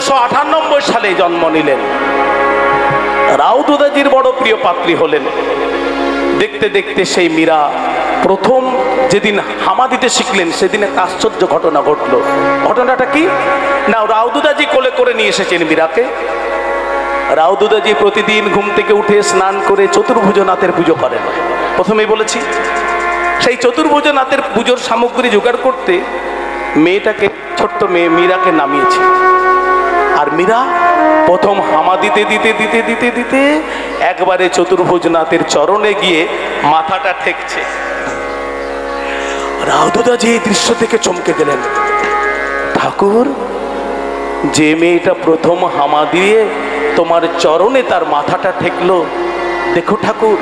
1498 সালে জন্ম নিলেন। রাউদুদাজির বড় প্রিয় পাত্রী হলেন। দেখতে দেখতে সেই মীরা প্রথম যেদিন হামা দিতে শিখলেন সেদিন একটা আশ্চর্য ঘটনা ঘটলো। ঘটনাটা কি না, রাউদুদাজি কোলে করে নিয়ে এসেছেন মীরাকে। রাউদুদাজি প্রতিদিন ঘুম থেকে উঠে স্নান করে চতুর্ভুজনাথের পুজো করেন। প্রথমেই বলেছি, সেই চতুর্ভুজনাথের পুজোর সামগ্রী জোগাড় করতে মেয়েটাকে, ছোট্ট মেয়ে মীরাকে নামিয়েছে। আর মীরা প্রথম হামা দিতে দিতে দিতে দিতে দিতে একবারে চতুর্ভুজনাথের চরণে গিয়ে মাথাটা ঠেকছে। রাউদুদাজি এই দৃশ্য থেকে চমকে গেলেন। ঠাকুর, যে মেয়েটা প্রথম হামা দিয়ে তোমার চরণে তার মাথাটা ঠেকলো, দেখো ঠাকুর,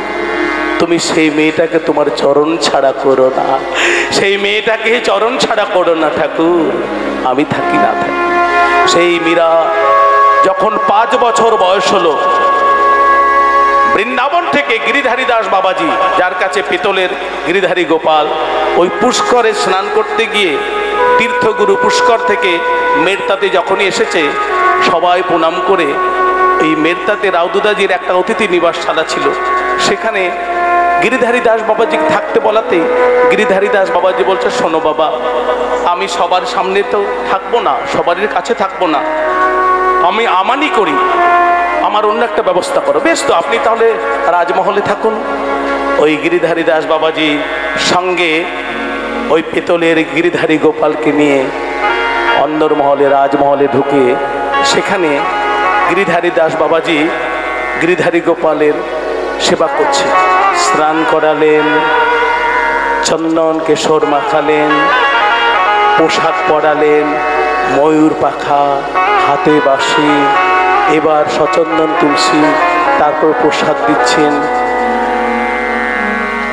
তুমি সেই মেয়েটাকে তোমার চরণ ছাড়া করো না, সেই মেয়েটাকে চরণ ছাড়া করো না ঠাকুর, আমি থাকি না থাকি। সেই মীরা যখন 5 বছর বয়স হলো, বৃন্দাবন থেকে গিরিধারী দাস বাবাজি, যার কাছে পিতলের গিরিধারী গোপাল, ওই পুষ্করে স্নান করতে গিয়ে তীর্থগুরু পুষ্কর থেকে মেরতাতে যখনই এসেছে, সবাই প্রণাম করে এই মেরতাতে রাউদুদাজির একটা অতিথি নিবাসশালা ছিল, সেখানে গিরিধারী দাস বাবাজি থাকতে বলাতে গিরিধারী দাস বাবাজি বলছে, শোনো বাবা, আমি সবার সামনে তো থাকবো না, সবারই কাছে থাকবো না, আমি আমানি করি, আমার অন্য একটা ব্যবস্থা করো। বেশ, তো আপনি তাহলে রাজমহলে থাকুন। ওই গিরিধারী দাস বাবাজি সঙ্গে ওই পিতলের গিরিধারী গোপালকে নিয়ে অন্দরমহলে, রাজমহলে ঢুকে সেখানে গিরিধারী দাস বাবাজি গিরিধারী গোপালের সেবা করছে। স্নান করালেন, চন্দন কেশর মাখালেন, পোশাক পরালেন, ময়ূর পাখা, হাতে বাঁশি, এবার সচন্দন তুলসী, তারপর প্রসাদ দিচ্ছেন।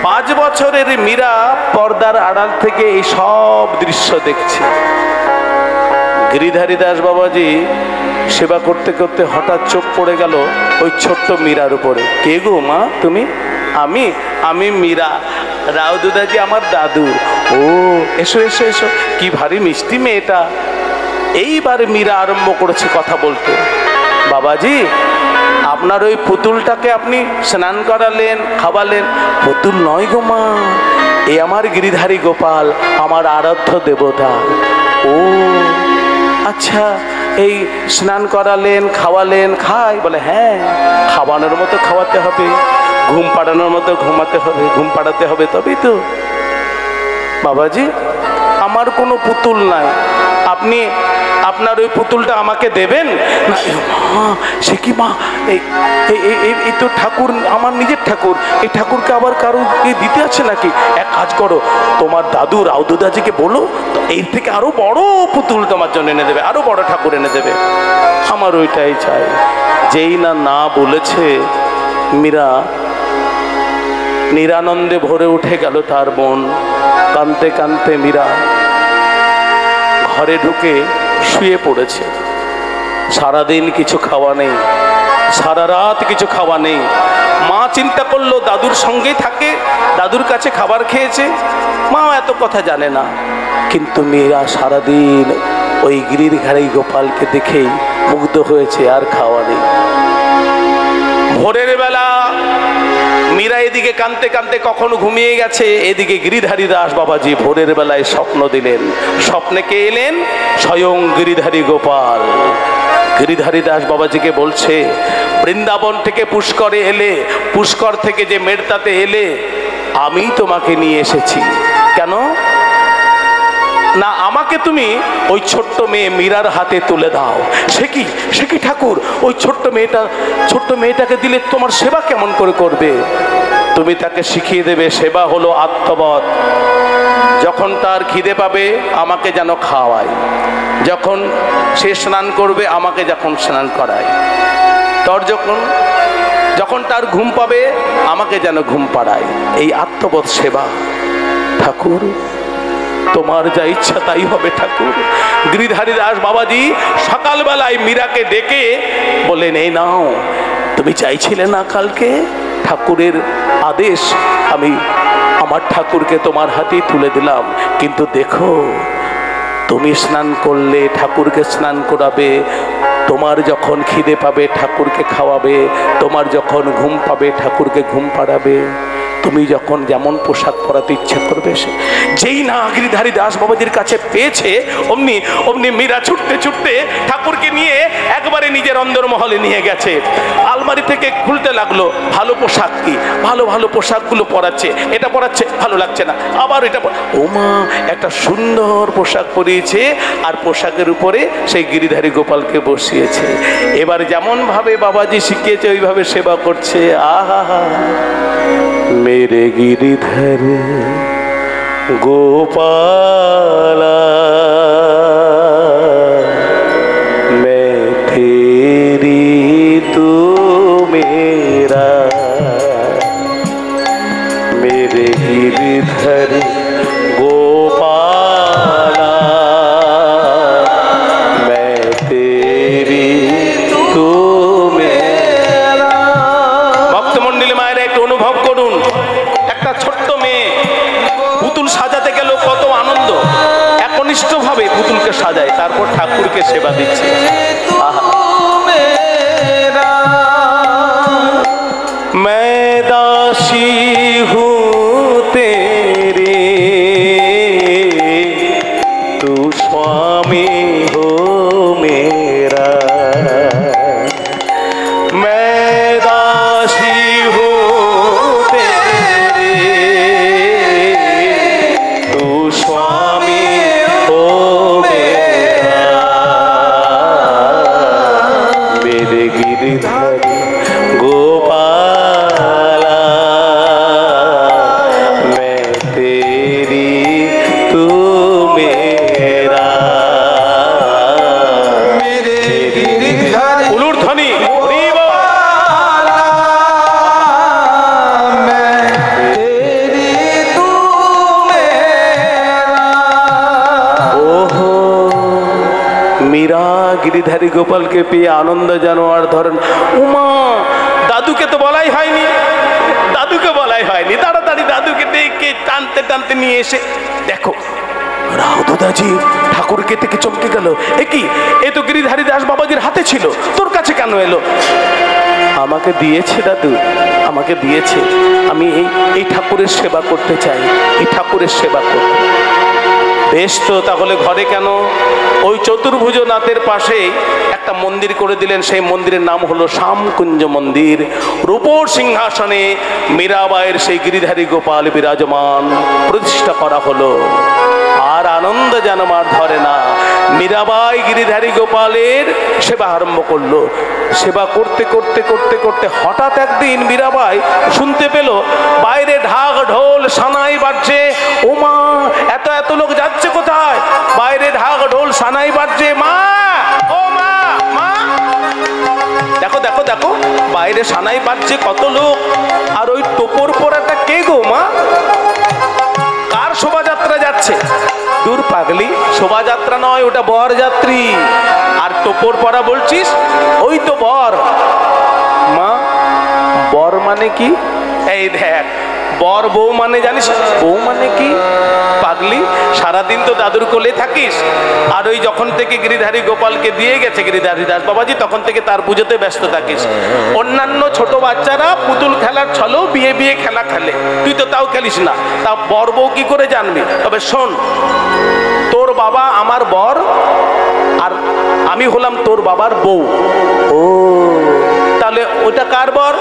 5 বছরের মীরা পর্দার আড়াল থেকে এই সব দৃশ্য দেখছে। গিরিধারী দাস বাবাজি সেবা করতে করতে হঠাৎ চোখ পড়ে গেল ওই ছোট্ট মীরার উপরে। কে গো মা তুমি? আমি আমি মীরা, রাউদুদাজি আমার দাদু। ও, এসো এসো এসো, কি ভারী মিষ্টি মেয়েটা। এইবার মীরা আরম্ভ করেছে কথা বলতে। বাবাজি, আপনার ওই পুতুলটাকে আপনি স্নান করালেন, খাওয়ালেন। পুতুল নয় গো মা, এ আমার গিরিধারী গোপাল, আমার আরাধ্য দেবতা। ও আচ্ছা, এই স্নান করালেন, খাওয়ালেন, খাই? বলে হ্যাঁ, খাওয়ানোর মতো খাওয়াতে হবে, ঘুম পাড়ানোর মতো ঘুমাতে হবে, ঘুম পাড়াতে হবে, তবেই তো। বাবাজি, আমার কোনো পুতুল নাই, আপনি আপনার ওই পুতুলটা আমাকে দেবেন না? সে কি মা, এই তো ঠাকুর, আমার নিজের ঠাকুর, এই ঠাকুরকে আবার কারোকে দিতে আছে নাকি? এক কাজ করো, তোমার দাদু রাউদুদাজিকে বলো, তো এর থেকে আরো বড় পুতুল তোমার জন্য এনে দেবে, আরো বড় ঠাকুর এনে দেবে। আমার ওইটাই চাই। যেই না না বলেছে, মীরা নিরানন্দে ভরে উঠে গেল তার মন। কাঁদতে কাঁদতে মীরা ঘরে ঢুকে শুয়ে পড়েছে। সারাদিন কিছু খাওয়া নেই, সারা রাত কিছু খাওয়া নেই। মা চিন্তা করলো দাদুর সঙ্গেই থাকে, দাদুর কাছে খাবার খেয়েছে, মা এত কথা জানে না। কিন্তু মেয়েরা সারাদিন ওই গিরিধারী গোপালকে দেখেই মুগ্ধ হয়েছে, আর খাওয়া নেই। ভোরের বেলা মীরা এদিকে কাঁদতে কাঁদতে কখন ঘুমিয়ে গেছে, এদিকে গিরিধারী দাস বাবাজি ভোরের বেলায় স্বপ্ন দিলেন। স্বপ্নে কে এলেন? স্বয়ং গিরিধারী গোপাল। গিরিধারী দাস বাবাজিকে বলছে, বৃন্দাবন থেকে পুষ্করে এলে, পুষ্কর থেকে যে মেরতাতে এলে, আমি তোমাকে নিয়ে এসেছি। কেন না, আমাকে তুমি ওই ছোট্ট মেয়ে মীরার হাতে তুলে দাও। সে কি ঠাকুর, ওই ছোট্ট মেয়েটাকে দিলে তোমার সেবা কেমন করে করবে? তুমি তাকে শিখিয়ে দেবে সেবা হলো আত্মবৎ। যখন তার খিদে পাবে আমাকে যেন খাওয়ায়, যখন সে স্নান করবে আমাকে যখন স্নান করায়, তোর যখন তার ঘুম পাবে আমাকে যেন ঘুম পাড়ায়। এই আত্মবৎ সেবা। ঠাকুর, তোমার যা ইচ্ছা তাই হবে ঠাকুর। গিরিধারী দাস বাবাজি সকালবেলায় মীরাকে ডেকে বলেন, এই নাও, তুমি চাইছিলে না কালকে, ঠাকুরের আদেশ, আমি আমার ঠাকুরকে তোমার হাতেই তুলে দিলাম। কিন্তু দেখো, তুমি স্নান করলে, ঠাকুরকে স্নান করাবে, তোমার যখন খিদে পাবে ঠাকুরকে খাওয়াবে, তোমার যখন ঘুম পাবে ঠাকুরকে ঘুম পাড়াবে, তুমি যখন যেমন পোশাক পরাতে ইচ্ছা করবে। যেই না গিরিধারী দাস বাবাজির কাছে পেয়েছে, অমনি অমনি মীরা ছুটতে ছুটতে ঠাকুরকে নিয়ে একবারে নিজের অন্দরমহলে নিয়ে গেছে। আলমারি থেকে খুলতে লাগলো, ভালো পোশাক কি, ভালো ভালো পোশাকগুলো পরাচ্ছে, এটা পরাচ্ছে ভালো লাগছে না, আবার এটা, ও মা একটা সুন্দর পোশাক পরিয়েছে, আর পোশাকের উপরে সেই গিরিধারী গোপালকে বসিয়েছে। এবার যেমন ভাবে বাবাজি শিখিয়েছে ওইভাবে সেবা করছে। আহা, मेरे गिरिधर गोपाला मैं तेरी तू मेरा, मेरे गिरिधर गोपाला मैं तेरी तू मेरा। ভক্ত মন্ডলী মায়েরা একটু অনুভব করুন, একটা ছোট্ট মেয়ে পুতুল সাজাতে গেল, কত আনন্দ, একনিষ্ঠ ভাবে পুতুলকে সাজায়, তারপর ঠাকুরকে সেবা দিচ্ছে। मैं दासी हूँ तेरे, तू स्वामी हो मेरा, मैं दासी हूँ तेरे, तू स्वामी हो मेरा, मेरे गिरिधर गोपाला मैं तेरी तू मेरा, मेरे गिरिधर उलूर ध्वनि मैं तेरी तू मेरा। ओहो, মীরা গিরিধারী গোপালকে পেয়ে আনন্দ যেন আর ধরেন। উমা, দাদুকে তো বলাই হয়নি, দাদুকে বলাই হয়নি, তাড়াতাড়ি দাদুকে ডেকে টানতে টানতে নিয়ে এসে দেখো রাউদাজি ঠাকুরকে থেকে চমকে গেল। এ কি, এ তো গিরিধারী দাস বাবাজির হাতে ছিল, তোর কাছে কেন এলো? আমাকে দিয়েছে দাদু, আমাকে দিয়েছে, আমি এই ঠাকুরের সেবা করতে চাই, এই ঠাকুরের সেবা করতে। বেশ তো, তাহলে ঘরে কেন? ওই চতুর্ভুজ নাথের পাশে একটা মন্দির করে দিলেন, সেই মন্দিরের নাম হলো শ্যামকুঞ্জ মন্দির। রূপোর সিংহাসনে মীরাবাইয়ের সেই গিরিধারী গোপাল বিরাজমান প্রতিষ্ঠা করা হলো। আর আনন্দ যেন আর ধরে না। মীরাবাই গিরিধারী গোপালের সেবা আরম্ভ করলো। সেবা করতে করতে করতে করতে হঠাৎ একদিন মীরাবাই শুনতে পেল বাইরে ঢাক ঢোল সানাই বাজছে। ও মা, এত এত লোক যাচ্ছে কোথায়? বাইরে ঢাক ঢোল সানাই বাজছে। মা, ও মা, মা, দেখো দেখো দেখো, বাইরে সানাই বাজছে, কত লোক। আর ওই টোপর পরাটা কে গো মা? কার শোভাযাত্রা যাচ্ছে? দূর পাগলি, শোভাযাত্রা নয়, ওটা বর যাত্রী। আর টোপর পরা বলছিস, ওই তো বর। মা, বর মানে কি? এই দেখ, বর বউ মানে জানিস? বউ মানে কি পাগলি? সারাদিন তো দাদুর কোলে থাকিস, আর ওই যখন থেকে গিরিধারী গোপালকে দিয়ে গেছে গিরিধারী দাস বাবাজি, তখন থেকে তার পুজোতে ব্যস্ত থাকিস। অন্যান্য ছোট বাচ্চারা পুতুল খেলার ছলেও বিয়ে বিয়ে খেলা খেলে, তুই তো তাও খেলিস না, তা বর বউ কি করে জানবি? তবে শোন, তোর বাবা আমার বর, আর আমি হলাম তোর বাবার বউ। ও, তাহলে ওটা কার বর?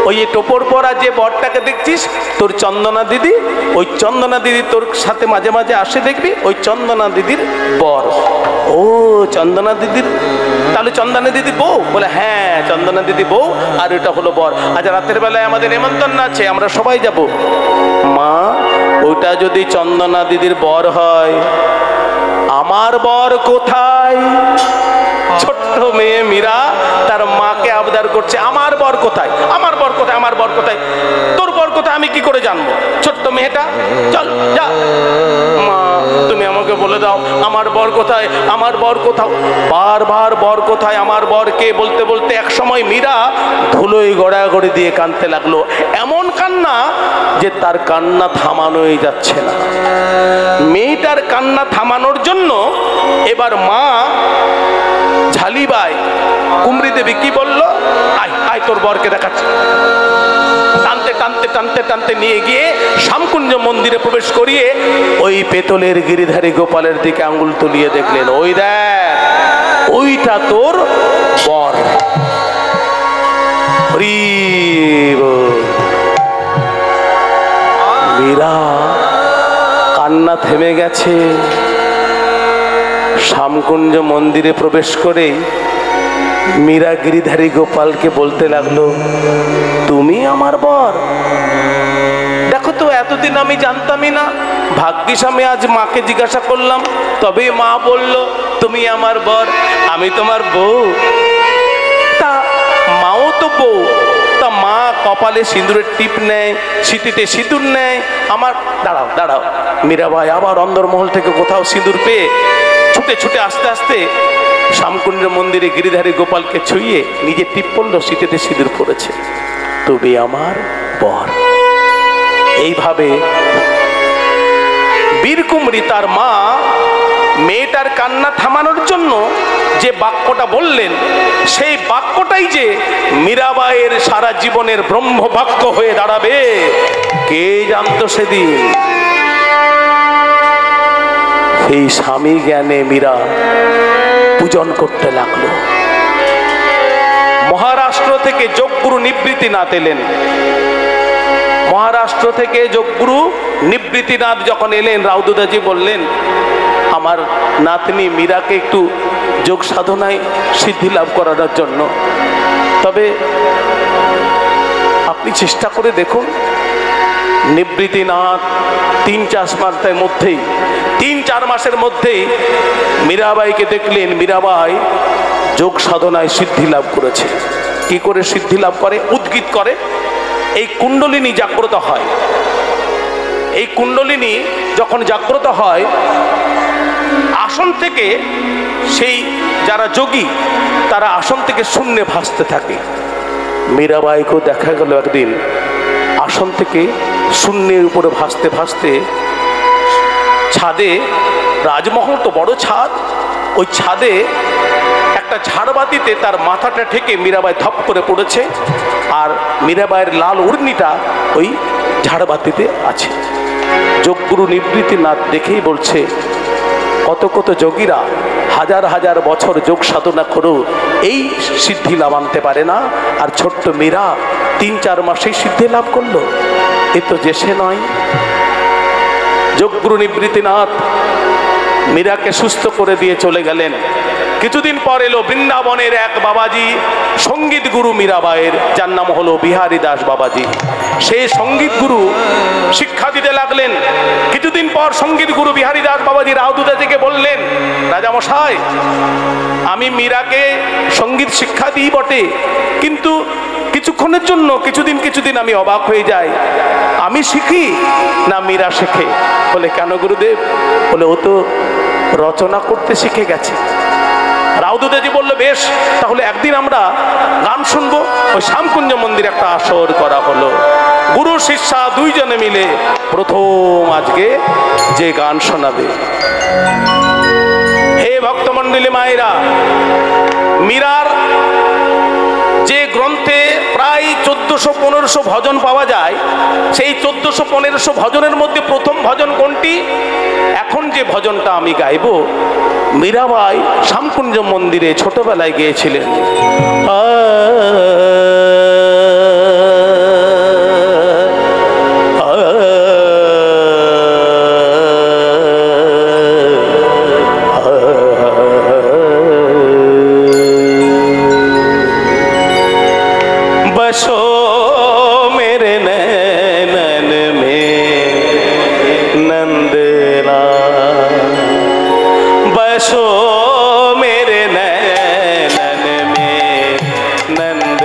ওই টোপর পরা যে বরটাকে দেখছিস, তোর চন্দনা দিদি, ওই চন্দনা দিদি তোর সাথে মাঝে মাঝে আসে দেখবি, ওই চন্দনা দিদির বর। ও, চন্দনা দিদির, তাহলে চন্দনা দিদি বউ? বলে হ্যাঁ, চন্দনা দিদি বউ, আর এটা হলো বর। আজ রাতের বেলায় আমাদের নেমন্তন্ন আছে, আমরা সবাই যাব। মা, ওটা যদি চন্দনা দিদির বর হয়, আমার বর কোথায়? ছোট্ট মেয়ে মীরা তার মাকে আবদার করছে, আমার বর কোথায়, আমার বর কোথায়, আমার বর কোথায়? তোর বর কোথায় আমি কি করে জানবো? ছোট্ট মেয়েটা, চল যা, মা তুমি আমাকে বলে দাও আমার বর কোথায়, আমার বর কোথাও। বারবার বর কোথায়, আমার বরকে বলতে বলতে এক সময় মীরা ধুলোয় গড়াগড়ি দিয়ে কাঁদতে লাগলো। এমন কান্না যে তার কান্না থামানোই যাচ্ছে না। মেয়েটার কান্না থামানোর জন্য এবার মা ঝালিবা দেবী কি বলল, আয় আয় তোর বরকে দেখাচ্ছে। টানতে টানতে টানতে টানতে নিয়ে গিয়ে শ্যামকুঞ্জ মন্দিরে প্রবেশ করিয়ে ওই পেতলের গিরিধারী গোপালের দিকে আঙ্গুল তুলিয়ে দেখলেন, ওই দেখ ওইটা তোর বর। মীরা কান্না থেমে গেছে। শ্যামকুঞ্জ মন্দিরে প্রবেশ করেই মীরা গিরিধারী গোপালকে বলতে লাগলো, তুমি আমার বর? দেখো তো এতদিন আমি জানতামই না, ভাগ্যিস আমি আজ মাকে জিজ্ঞাসা করলাম, তবে মা বলল তুমি আমার বর, আমি তোমার বউ। তা মাও তো বউ, তা মা কপালে সিঁদুরের টিপ নেয়, সিঁথিতে সিঁদুর নেয় আমার। দাঁড়াও দাঁড়াও, মীরাবাই আবার অন্দরমহল থেকে কোথাও সিঁদুর পেয়ে ছুটে ছুটে আস্তে আস্তে শ্যামকুঞ্জ মন্দিরে গিরিধারী গোপালকে ছুঁয়ে নিজে টিপ পড়লো, সিঁথিতে সিঁদুর পড়েছে, তুমি আমার বর। এইভাবে বীরকুমরী তার মা মেয়েটার কান্না থামানোর জন্য যে বাক্যটা বললেন, সেই বাক্যটাই যে মীরাবাইয়ের সারা জীবনের ব্রহ্ম বাক্য হয়ে দাঁড়াবে, কে জানতো সেদিন। সেই স্বামী জ্ঞানে মীরা পূজন করতে লাগলো। মহারাষ্ট্র থেকে যোগগুরু নিবৃত্তিনাথ এলেন। মহারাষ্ট্র থেকে যোগগুরু নিবৃত্তিনাথ যখন এলেন, রাউদুদাজি বললেন, আমার নাতনি মীরাকে একটু যোগ সাধনায় সিদ্ধি লাভ করানোর জন্য, তবে আপনি চেষ্টা করে দেখুন। নিবৃত্তিনাথ 3-4 মাসের মধ্যেই মীরাবাইকে দেখলেন, মীরাবাই যোগ সাধনায় সিদ্ধি লাভ করেছে। কি করে সিদ্ধি লাভ করে? উদ্গীত করে। এই কুণ্ডলিনী জাগ্রত হয়। এই কুণ্ডলিনী যখন জাগ্রত হয়, আসন থেকে সেই যারা যোগী তারা আসন থেকে শূন্যে ভাসতে থাকে। মীরাবাইকেও দেখা গেল একদিন আসন থেকে শূন্যের উপরে ভাসতে ভাসতে ছাদে, রাজমহল তো বড় ছাদ, ওই ছাদে একটা ঝাড়বাতিতে তার মাথাটা ঠেকে মীরাবাই ধপ করে পড়েছে, আর মীরাবাইয়ের লাল উড়নিটা ওই ঝাড়বাতিতে আছে। যোগগুরু নিবৃত্তিনাথ দেখেই বলছে, কত কত যোগীরা হাজার হাজার বছর যোগ সাধনা করেও এই সিদ্ধি লাভ আনতে পারে না, আর ছোট্ট মীরা 3-4 মাসেই সিদ্ধি লাভ করলো, এ তো যে সে নয়। যোগগুরু নিবৃত্তিনাথ মীরাকে সুস্থ করে দিয়ে চলে গেলেন। কিছুদিন পর এলো বৃন্দাবনের এক বাবাজি, সঙ্গীত গুরু মীরাবাইয়ের, যার নাম হলো বিহারী দাস বাবাজি। সেই সঙ্গীত গুরু শিক্ষা দিতে লাগলেন। কিছুদিন পর সঙ্গীত গুরু বিহারী দাস বাবাজি রাউদুদাজিকে বললেন, রাজামশাই, আমি মীরাকে সঙ্গীত শিক্ষা দিই বটে, কিন্তু কিছুক্ষণের জন্য কিছুদিন আমি অবাক হয়ে যাই, আমি শিখি না মীরা শেখে। বলে কেন গুরুদেব? বলে ও তো রচনা করতে শিখে গেছে। রাউদুদাজি বলল, বেশ, তাহলে একদিন আমরা গান শুনবো। ওই শ্যামকুঞ্জ মন্দিরে একটা আসর করা হলো। গুরু শিষ্যা দুইজনে মিলে প্রথম আজকে যে গান শোনাবে। হে ভক্তমণ্ডলী মায়েরা, মীরার যে গ্রন্থে প্রায় 1400-1500 ভজন পাওয়া যায়, সেই 1400-1500 ভজনের মধ্যে প্রথম ভজন কোনটি? এখন যে ভজনটা আমি গাইব, মীরাবাই শ্যামকুঞ্জ মন্দিরে ছোটবেলায় গিয়েছিলেন। बसो मेरे नैनन में नंदलाल, बसो मेरे नैनन में नंद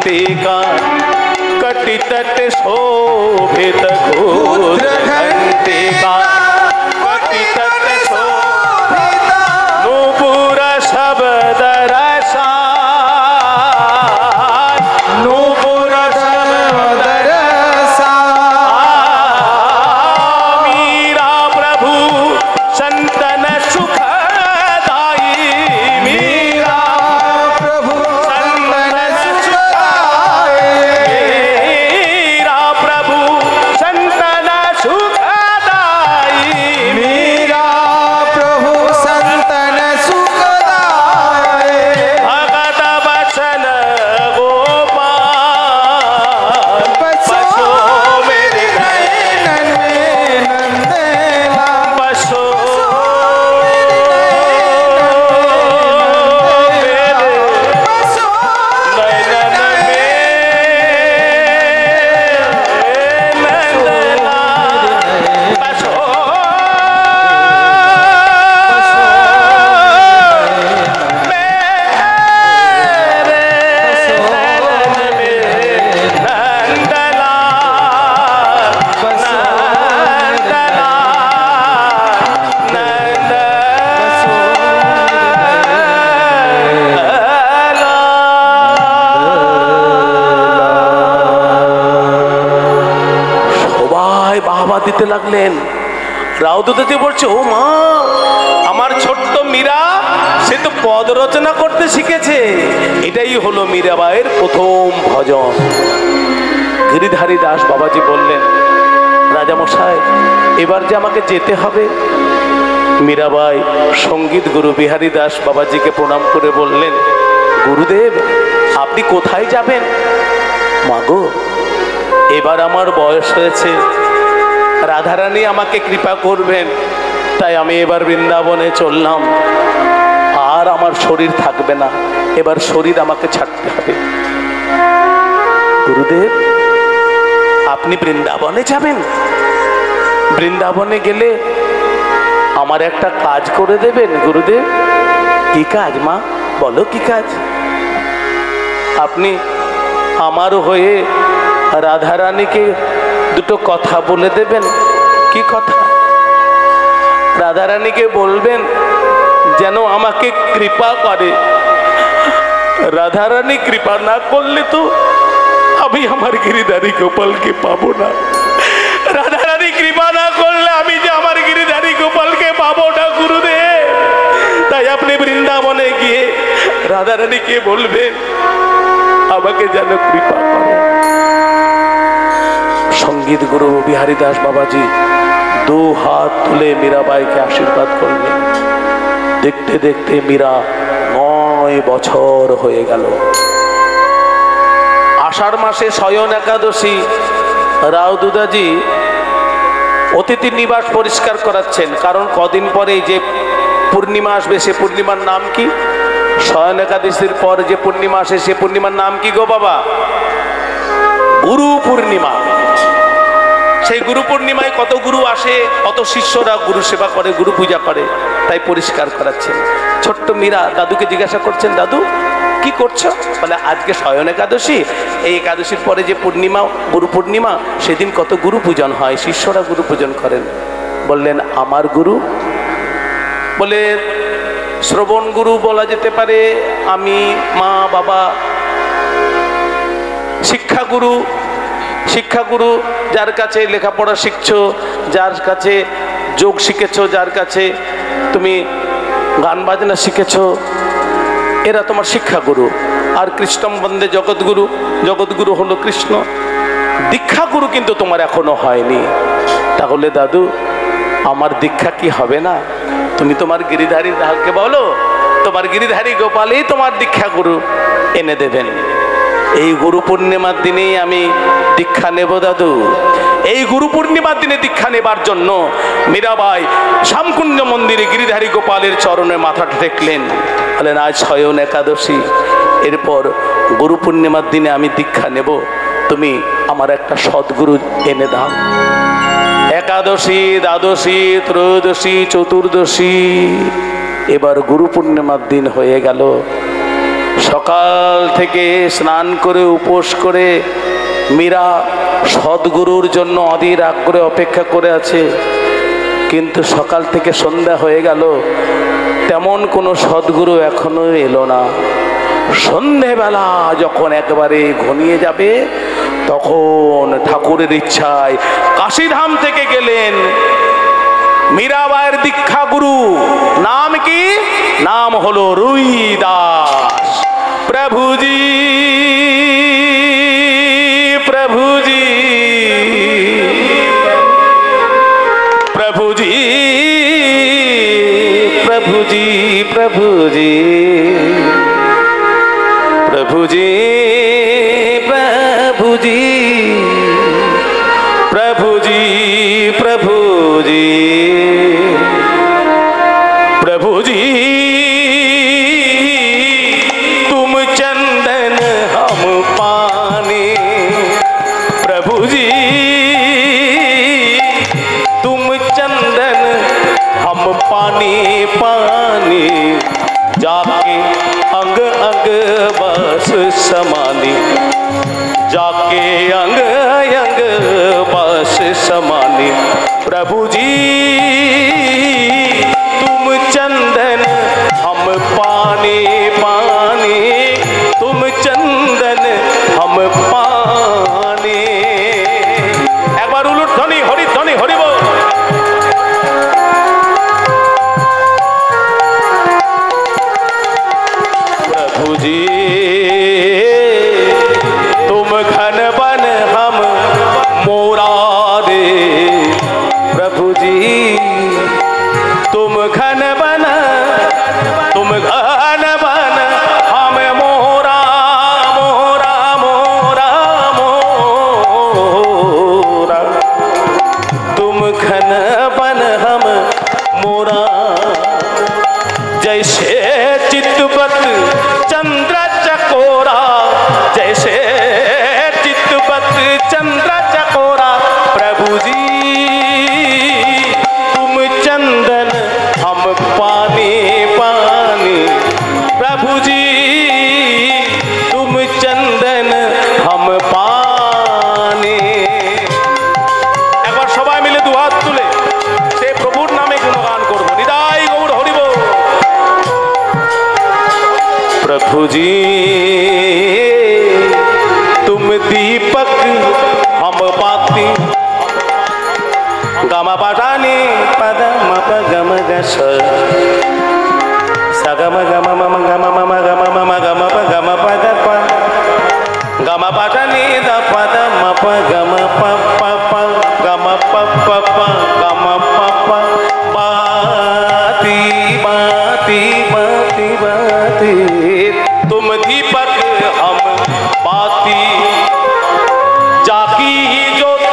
घंटे का कटि तट शोभित घूर्ध्र घंटे का कटि तट शोभित नूपुर शब्द रसान नूपुर शब्द रसान मीरा प्रभु संतन सुखदाई मीरा प्रभु संतन सुखदाई मीरा प्रभु संतन सुखदाई मीरा प्रभु संतन सुखदाई भगत वचन गोपाल बसो मेरे नयन में नंदला बसो দিতে লাগলেন। রাউদুদাজি বলছে, ও মা, আমার ছোট্ট মীরা সে তো পদ রচনা করতে শিখেছে। এটাই হলো মীরাবাইয়ের প্রথম ভজন। গিরিধারী দাস বাবাজি বললেন, রাজামশাই এবার যে আমাকে যেতে হবে। মীরাবাই সঙ্গীত গুরু বিহারী দাস বাবাজিকে প্রণাম করে বললেন, গুরুদেব আপনি কোথায় যাবেন? মাগো, এবার আমার বয়স হয়েছে, রাধারানী আমাকে কৃপা করবেন, তাই আমি এবার বৃন্দাবনে চললাম। আর আমার শরীর থাকবে না, এবার শরীর আমাকে ছাড়তে হবে। গুরুদেব আপনি বৃন্দাবনে যাবেন? বৃন্দাবনে গেলে আমার একটা কাজ করে দেবেন গুরুদেব। কি কাজ মা, বলো কি কাজ? আপনি আমার হয়ে রাধারানীকে দুটো কথা বলে দেবেন। কি কথা? রাধারানীকে বলবেন যেন আমাকে কৃপা করে। রাধারানী কৃপা না করলে তো আমি আমার গিরিধারী গোপালকে পাবো না। রাধারানী কৃপা না করলে আমি যে আমার গিরিধারী গোপালকে পাবো না গুরুদেব। তাই আপনি বৃন্দাবনে গিয়ে রাধারানীকে বলবেন আমাকে যেন কৃপা করে। সঙ্গীত গুরু বিহারী দাস বাবাজি দু হাত তুলে মীরাবাইকে আশীর্বাদ করলেন। দেখতে দেখতে মীরা 9 বছর হয়ে গেল। আষাঢ় মাসে শয়ন একাদশী রাউদুদাজি অতিথি নিবাস পরিষ্কার করাচ্ছেন। কারণ কদিন পরে যে পূর্ণিমা আসবে, সে পূর্ণিমার নাম কি? শয়ন একাদশীর পর যে পূর্ণিমা আসে সে পূর্ণিমার নাম কি গো বাবা? গুরু পূর্ণিমা। সেই গুরু পূর্ণিমায় কত গুরু আসে, কত শিষ্যরা গুরু সেবা করে, গুরু পূজা করে, তাই পরিষ্কার করাচ্ছেন। ছোট্ট মীরা দাদুকে জিজ্ঞাসা করছেন, দাদু কি করছো? বলে আজকে শয়ন একাদশী, এই একাদশীর পরে যে পূর্ণিমা গুরু পূর্ণিমা, সেদিন কত গুরু পূজন হয়, শিষ্যরা গুরু পূজন করেন। বললেন আমার গুরু? বলে শ্রবণ গুরু বলা যেতে পারে, আমি, মা, বাবা। শিক্ষাগুরু, শিক্ষাগুরু যার কাছে লেখাপড়া শিখছো, যার কাছে যোগ শিখেছো, যার কাছে তুমি গান বাজনা শিখেছো, এরা তোমার শিক্ষাগুরু। আর কৃষ্ণম বন্দে জগৎগুরু, জগৎগুরু হলো কৃষ্ণ। দীক্ষাগুরু কিন্তু তোমার এখনো হয়নি। তাহলে দাদু আমার দীক্ষা কি হবে না? তুমি তোমার গিরিধারী দাসকে বলো, তোমার গিরিধারী গোপালই তোমার দীক্ষাগুরু এনে দেবেন। এই গুরু পূর্ণিমার দিনেই আমি দীক্ষা নেব দাদু। এই গুরু পূর্ণিমার দিনে দীক্ষা নেবার জন্য মীরাবাই শ্যামকুঞ্জ মন্দিরে গিরিধারী গোপালের চরণে মাথাটা টেকলেন। বলেন আজ শয়ন একাদশী, এরপর গুরু পূর্ণিমার দিনে আমি দীক্ষা নেব, তুমি আমার একটা সদ্গুরু এনে দাও। একাদশী, দ্বাদশী, ত্রয়োদশী, চতুর্দশী, এবার গুরু পূর্ণিমার দিন হয়ে গেল। সকাল থেকে স্নান করে উপোস করে মীরা সদ্গুরুর জন্য অধীর আগ্রহে অপেক্ষা করে আছে, কিন্তু সকাল থেকে সন্ধ্যা হয়ে গেল, তেমন কোনো সদ্গুরু এখনো এলো না। সন্ধেবেলা যখন একবারে ঘনিয়ে যাবে তখন ঠাকুরের ইচ্ছায় কাশীধাম থেকে গেলেন মীরাবাইয়ের দীক্ষা গুরু। নাম কি? নাম হলো রুইদাস। প্রভুজি প্রভুজি প্রভুজি প্রভুজি প্রভুজি প্রভুজি প্রভুজি প্রভুজি প্রভুজি प्रभुजी तुम चंदन हम पाने, प्रभुजी तुम चंदन हम पानी पानी, जाके अंग अंग बस समानी, जाके अंग अंग बस समानी। प्रभुजी चंदन हम पानी पानी, तुम चंदन हम पानी। एक बार उलट ध्वनि हरि बोल। प्रभु जी तुम घन बन हम मोरा रे, प्रभु जी तुम घन बन तुम घन बन हम मोरा मोरा मोरा मोरा, तुम घन बन हम मोरा। जैसे चितवत चंद्र चकोरा, जैसे चितवत चंद्र चकोरा, प्रभु जी तुम चंदन हम पानी पानी, प्रभु जी तुम चंदन हम पानी। एक बार सबाई मिले दु हाथ तुले से प्रभुर नामे गुणगान करब। निदाई गौर हरिब। प्रभु जी तुम दीपक हम बाती, गम पाठानी पद मप गम गस सगम गम मम गम मम गम मम गम प गम पद प गम पाठानी द पद मप गम प प प गम प प प गम प प बाती बाती बाती बाती, तुम दीपक हम बाती, जागी ज्योत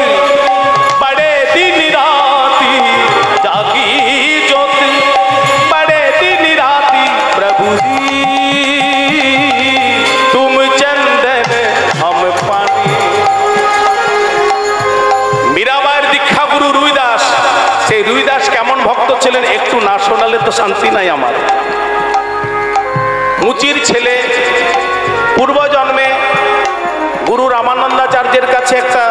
बड़े दिन राती, जागी ज्योत बड़े दिन राती, प्रभु जी तुम चंदन हम पानी। मीराबाईर दीक्षा गुरु রুইদাস। সেই রুইদাস কেমন ভক্ত ছিলেন একটু না শোনালে তো শান্তি নাই আমার। মুচির ছেলে, পূর্ব জন্মে গুরু রামানন্দাচার্যের কাছে একটা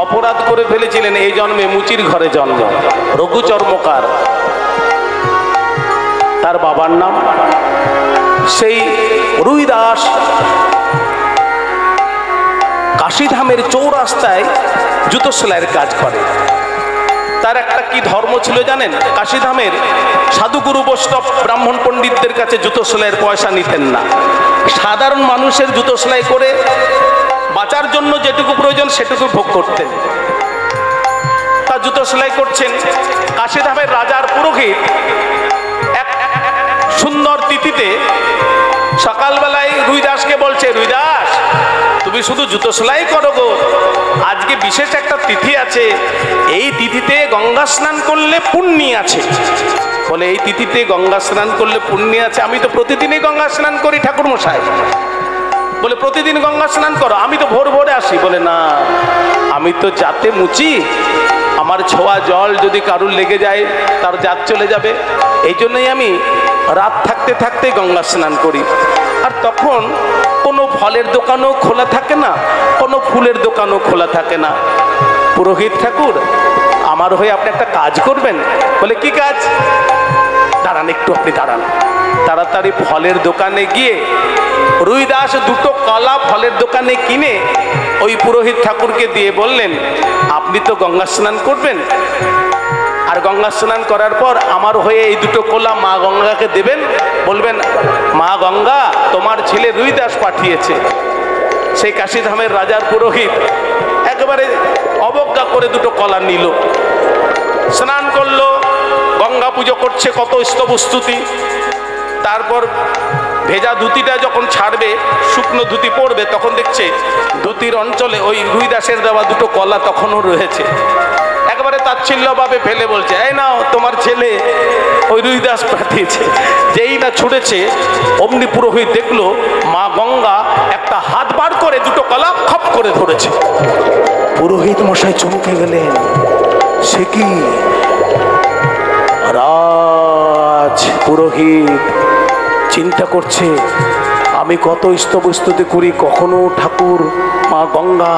অপরাধ করে ফেলেছিলেন। এই জন্মে মুচির ঘরে জন্ম, রঘু চর্মকার তার বাবার নাম। সেই রুইদাস কাশীধামের চৌরাস্তায় জুতো সেলাইয়ের কাজ করে। তার একটা কি ধর্ম ছিল জানেন? কাশীধামের সাধুগুরু বৈষ্ণব ব্রাহ্মণ পণ্ডিতদের কাছে জুতো সেলাইয়ের পয়সা নিতেন না। সাধারণ মানুষের জুতো সেলাই করে বাঁচার জন্য যেটুকু প্রয়োজন সেটুকু ভোগ করতেন। তা জুতো সেলাই করছেন। কাশীধামের রাজার পুরোহিত এক সুন্দর তিথিতে সকালবেলায় রুইদাসকে বলছে, রুইদাস তুমি শুধু জুতো সেলাই করো গো, আজকে বিশেষ একটা তিথি আছে, এই তিথিতে গঙ্গা স্নান করলে পুণ্য আছে। বলে এই তিথিতে গঙ্গা স্নান করলে পুণ্য আছে? আমি তো প্রতিদিনই গঙ্গা স্নান করি ঠাকুর মশাই। বলে প্রতিদিন গঙ্গা স্নান করো? আমি তো ভোর ভোরে আসি। বলে না, আমি তো যাতে মুচি, আমার ছোঁয়া জল যদি কারুর লেগে যায় তার জাত চলে যাবে। এই জন্যই আমি রাত থাকতে থাকতে গঙ্গা স্নান করি। আর তখন কোনো ফলের দোকানও খোলা থাকে না, কোনো ফুলের দোকানও খোলা থাকে না। পুরোহিত ঠাকুর, আমার হয়ে আপনি একটা কাজ করবেন। বলে কি কাজ? দাঁড়ান একটু, আপনি দাঁড়ান। তাড়াতাড়ি ফলের দোকানে গিয়ে রুইদাস দুটো কলা ফলের দোকানে কিনে ওই পুরোহিত ঠাকুরকে দিয়ে বললেন, আপনি তো গঙ্গা স্নান করবেন, আর গঙ্গা স্নান করার পর আমার হয়ে এই দুটো কলা মা গঙ্গাকে দেবেন। বলবেন, মা গঙ্গা তোমার ছেলে রুইদাস পাঠিয়েছে। সেই কাশীধামের রাজার পুরোহিত একেবারে অবজ্ঞা করে দুটো কলা নিল, স্নান করলো, গঙ্গা পুজো করছে, কত স্তবস্তুতি। তারপর ভেজা ধুতিটা যখন ছাড়বে, শুকনো ধুতি পরবে, তখন দেখছে ধুতির অঞ্চলে ওই রুইদাসের দেওয়া দুটো কলা তখনও রয়েছে। একবারে তাচ্ছিল্যভাবে ফেলে বলছে, এই নাও তোমার ছেলে ওই রুইদাস পাঠিয়েছে। যেই না ছুটেছে, অমনি পুরোহিত দেখলো মা গঙ্গা একটা হাত বার করে দুটো কলা খপ করে ধরেছে। পুরোহিত মশাই চমকে গেলেন, সে কি? রাজ পুরোহিত চিন্তা করছে, আমি কত স্তবস্তুতি করি, কখনো ঠাকুর মা গঙ্গা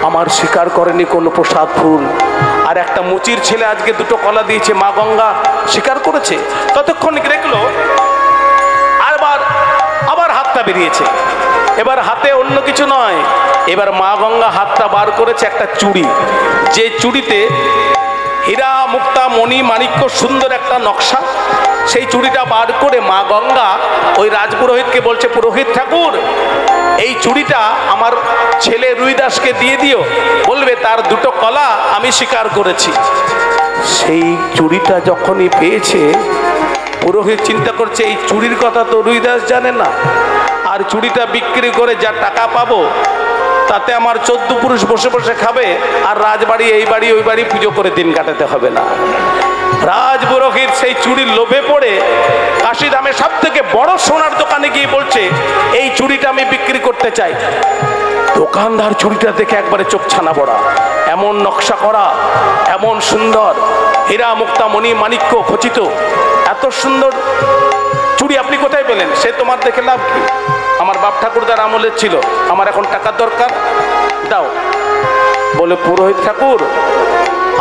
আমার স্বীকার করেনি কোনো প্রসাদ ফুল, আর একটা মুচির ছেলে আজকে দুটো কলা দিয়েছে, মা গঙ্গা স্বীকার করেছে। ততক্ষণ দেখলো আবার হাতটা বেরিয়েছে। এবার হাতে অন্য কিছু নয়, এবার মা গঙ্গা হাতটা বার করেছে একটা চুড়ি, যে চুড়িতে হীরা মুক্তা মণি মাণিক্য সুন্দর একটা নকশা। সেই চুড়িটা বার করে মা গঙ্গা ওই রাজপুরোহিতকে বলছে, পুরোহিত ঠাকুর এই চুড়িটা আমার ছেলে রুইদাসকে দিয়ে দিও, বলবে তার দুটো কলা আমি স্বীকার করেছি। সেই চুড়িটা যখনই পেয়েছে, পুরোহিত চিন্তা করছে এই চুড়ির কথা তো রুইদাস জানে না, আর চুড়িটা বিক্রি করে যা টাকা পাবো তাতে আমার 14 পুরুষ বসে বসে খাবে, আর রাজবাড়ি এই বাড়ি ওই বাড়ি পুজো করে দিন কাটাতে হবে না। রাজপুরোহিত সেই চুড়ির লোভে পড়ে কাশীধামে সব থেকে বড় সোনার দোকানে গিয়ে বলছে, এই চুড়িটা আমি বিক্রি করতে চাই। দোকানদার চুড়িটা দেখে একবারে চোখ ছানা পড়া, এমন নকশা করা, এমন সুন্দর হীরা মুক্তা মণি মাণিক্য খচিত, এত সুন্দর চুড়ি আপনি কোথায় পেলেন? সে তোমার দেখে লাভ কি? আমার বাপ ঠাকুরদার আমলের ছিল, আমার এখন টাকার দরকার, দাও। বলে, পুরোহিত ঠাকুর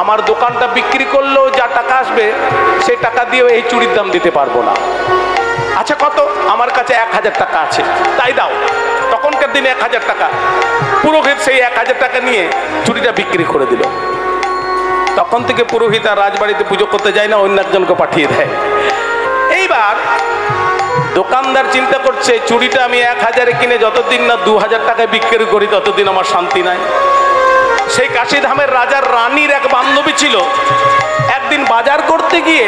আমার দোকানটা বিক্রি করলেও যা টাকা আসবে সেই টাকা দিয়েও এই চুড়ির দাম দিতে পারবো না। আচ্ছা কত? আমার কাছে 1000 টাকা আছে, তাই দাও। তখনকার দিনে 1000 টাকা। পুরোহিত সেই 1000 টাকা নিয়ে চুড়িটা বিক্রি করে দিল। তখন থেকে পুরোহিত আর রাজবাড়িতে পুজো করতে যায় না, অন্য একজনকে পাঠিয়ে দেয়। এইবার দোকানদার চিন্তা করছে, চুড়িটা আমি 1000-এ কিনে যতদিন না 2000 টাকায় বিক্রি করি ততদিন আমার শান্তি নাই। সেই কাশীধামের রাজার রানীর এক বান্ধবী ছিল, একদিন বাজার করতে গিয়ে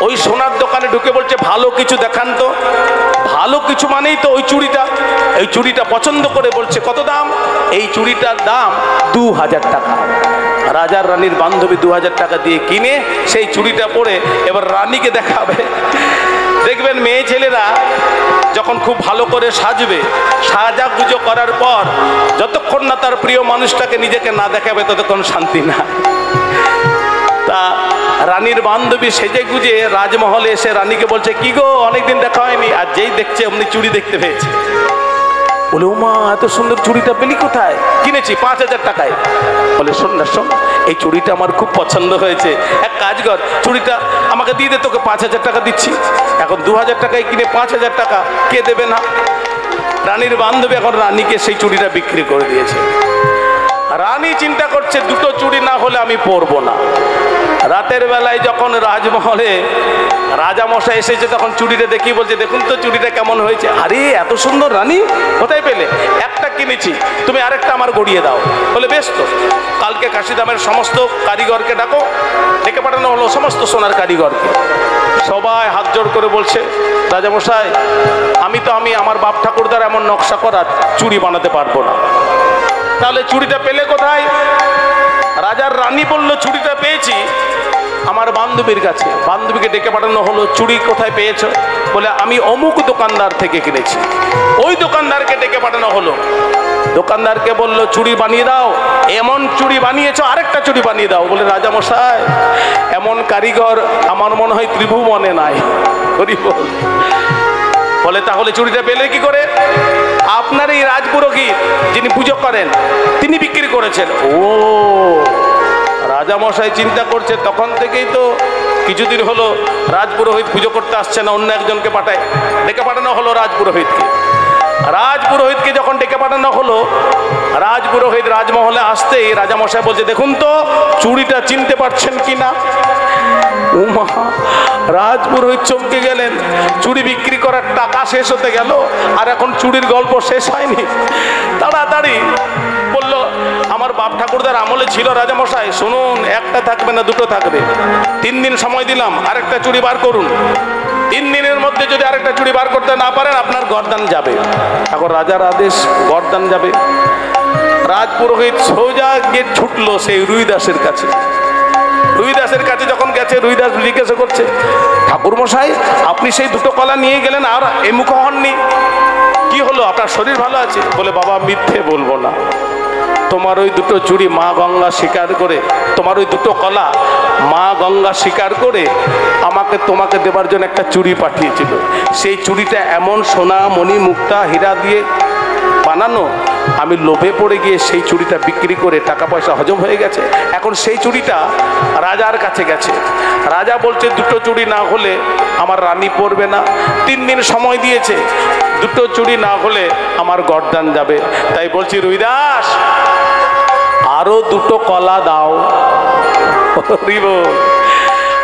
ওই সোনার দোকানে ঢুকে বলছে, ভালো কিছু দেখান তো। ভালো কিছু মানেই তো ওই চুড়িটা। এই চুড়িটা পছন্দ করে বলছে, কত দাম? এই চুড়িটার দাম 2000 টাকা। রাজার রানীর বান্ধবী 2000 টাকা দিয়ে কিনে সেই চুড়িটা পরে এবার রানীকে দেখাবে। দেখবেন মেয়ে ছেলেরা যখন খুব ভালো করে সাজবে, সাজাগুজো করার পর যতক্ষণ না তার প্রিয় মানুষটাকে নিজেকে না দেখাবে ততক্ষণ শান্তি না। তা রানীর বান্ধবী সেজে গুজে রাজমহলে এসে রানীকে বলছে, কি গো অনেকদিন দেখা হয়নি, আর যেই দেখছে অমনি চুড়ি দেখতে পেয়েছে। বলে, ও মা এত সুন্দর চুড়িটা পেলি কোথায়? কিনেছি 5000 টাকায়। বলে, শোন না শোন, এই চুড়িটা আমার খুব পছন্দ হয়েছে, এক কাজ কর চুড়িটা আমাকে দিয়ে দে, তোকে 5000 টাকা দিচ্ছি। এখন 2000 টাকায় কিনে 5000 টাকা কে দেবে না? রানীর বান্ধবী এখন রানীকে সেই চুড়িটা বিক্রি করে দিয়েছে। রানী চিন্তা করছে, দুটো চুড়ি না হলে আমি পরবো না। রাতের বেলায় যখন রাজমহলে রাজামশাই এসেছে তখন চুড়িটা দেখি বলছে, দেখুন তো চুড়িটা কেমন হয়েছে। আরে এত সুন্দর রানী, কোথায় পেলে? একটা কিনেছি, তুমি আরেকটা আমার গড়িয়ে দাও। বলে, বেশ তো, কালকে কাশীধামের সমস্ত কারিগরকে ডাকো। ডেকে পাঠানো হলো সমস্ত সোনার কারিগরকে। সবাই হাত জোড় করে বলছে, রাজামশাই আমি আমার বাপ ঠাকুরদার এমন নকশা করা চুড়ি বানাতে পারবো না। তাহলে চুড়িটা পেলে কোথায়? রাজার রানী বলল চুড়িটা পেয়েছি আমার বান্ধবীর কাছে। বান্ধবীকে ডেকে পাঠানো হলো, চুড়ি কোথায় পেয়েছো? বলে আমি অমুক দোকানদার থেকে কিনেছি। ওই দোকানদারকে ডেকে পাঠানো হলো, দোকানদারকে বলল চুড়ি বানিয়ে দাও, এমন চুড়ি বানিয়েছো আরেকটা চুড়ি বানিয়ে দাও। বলে রাজা মশাই এমন কারিগর আমার মনে হয় ত্রিভুবনে নাই। বলে তাহলে চুড়িটা পেলে কি করে? আপনার এই রাজপুরোহিত যিনি পুজো করেন তিনি বিক্রি করেছেন। ও, রাজা মশাই চিন্তা করছে তখন থেকেই তো কিছুদিন হলো রাজপুরোহিত পুজো করতে আসছে না, অন্য একজনকে পাঠায়। ডেকে পাঠানো হলো রাজপুরোহিতকে। রাজপুরোহিতকে যখন ডেকে পাঠানো হলো, রাজপুরোহিত রাজমহলে আসতেই রাজা মশাই বলছে দেখুন তো চুড়িটা চিনতে পারছেন কিনা। উমা, রাজপুরোহিত চমকে গেলেন। চুড়ি বিক্রি করার টাকা শেষ হতে গেল আর এখন চুড়ির গল্প শেষ হয়নি। তাড়াতাড়ি বলল আমার বাপ ঠাকুরদার আমলে ছিল রাজামশাই, শুনুন একটা থাকবে না দুটো থাকবে, 3 দিন সময় দিলাম আরেকটা চুড়ি বার করুন। 3 দিনের মধ্যে যদি আরেকটা চুড়ি বার করতে না পারেন আপনার গর্দান যাবে। এখন রাজার আদেশ, গর্দান যাবে। রাজপুরোহিত সোজা গিয়ে ছুটলো সেই রুইদাসের কাছে। রুইদাসের কাছে যখন গেছে, রুইদাস জিজ্ঞাসা করছে ঠাকুর মশাই আপনি সেই দুটো কলা নিয়ে গেলেন আর এমুখ হননি, কি হলো? আপনার শরীর ভালো আছে? বলে বাবা মিথ্যে বলবো না, তোমার ওই দুটো চুড়ি মা গঙ্গা স্বীকার করে, তোমার ওই দুটো কলা মা গঙ্গা স্বীকার করে আমাকে তোমাকে দেবার জন্য একটা চুড়ি পাঠিয়েছিল। সেই চুড়িটা এমন সোনা মণি মুক্তা হীরা দিয়ে বানানো, আমি লোভে পড়ে গিয়ে সেই চুড়িটা বিক্রি করে টাকা পয়সা হজম হয়ে গেছে। এখন সেই চুড়িটা রাজার কাছে গেছে। রাজা বলছে দুটো চুড়ি না হলে আমার রানী পরবে না। 3 দিন সময় দিয়েছে, দুটো চুড়ি না হলে আমার গর্দান যাবে। তাই বলছি রুইদাস আরো দুটো কলা দাও।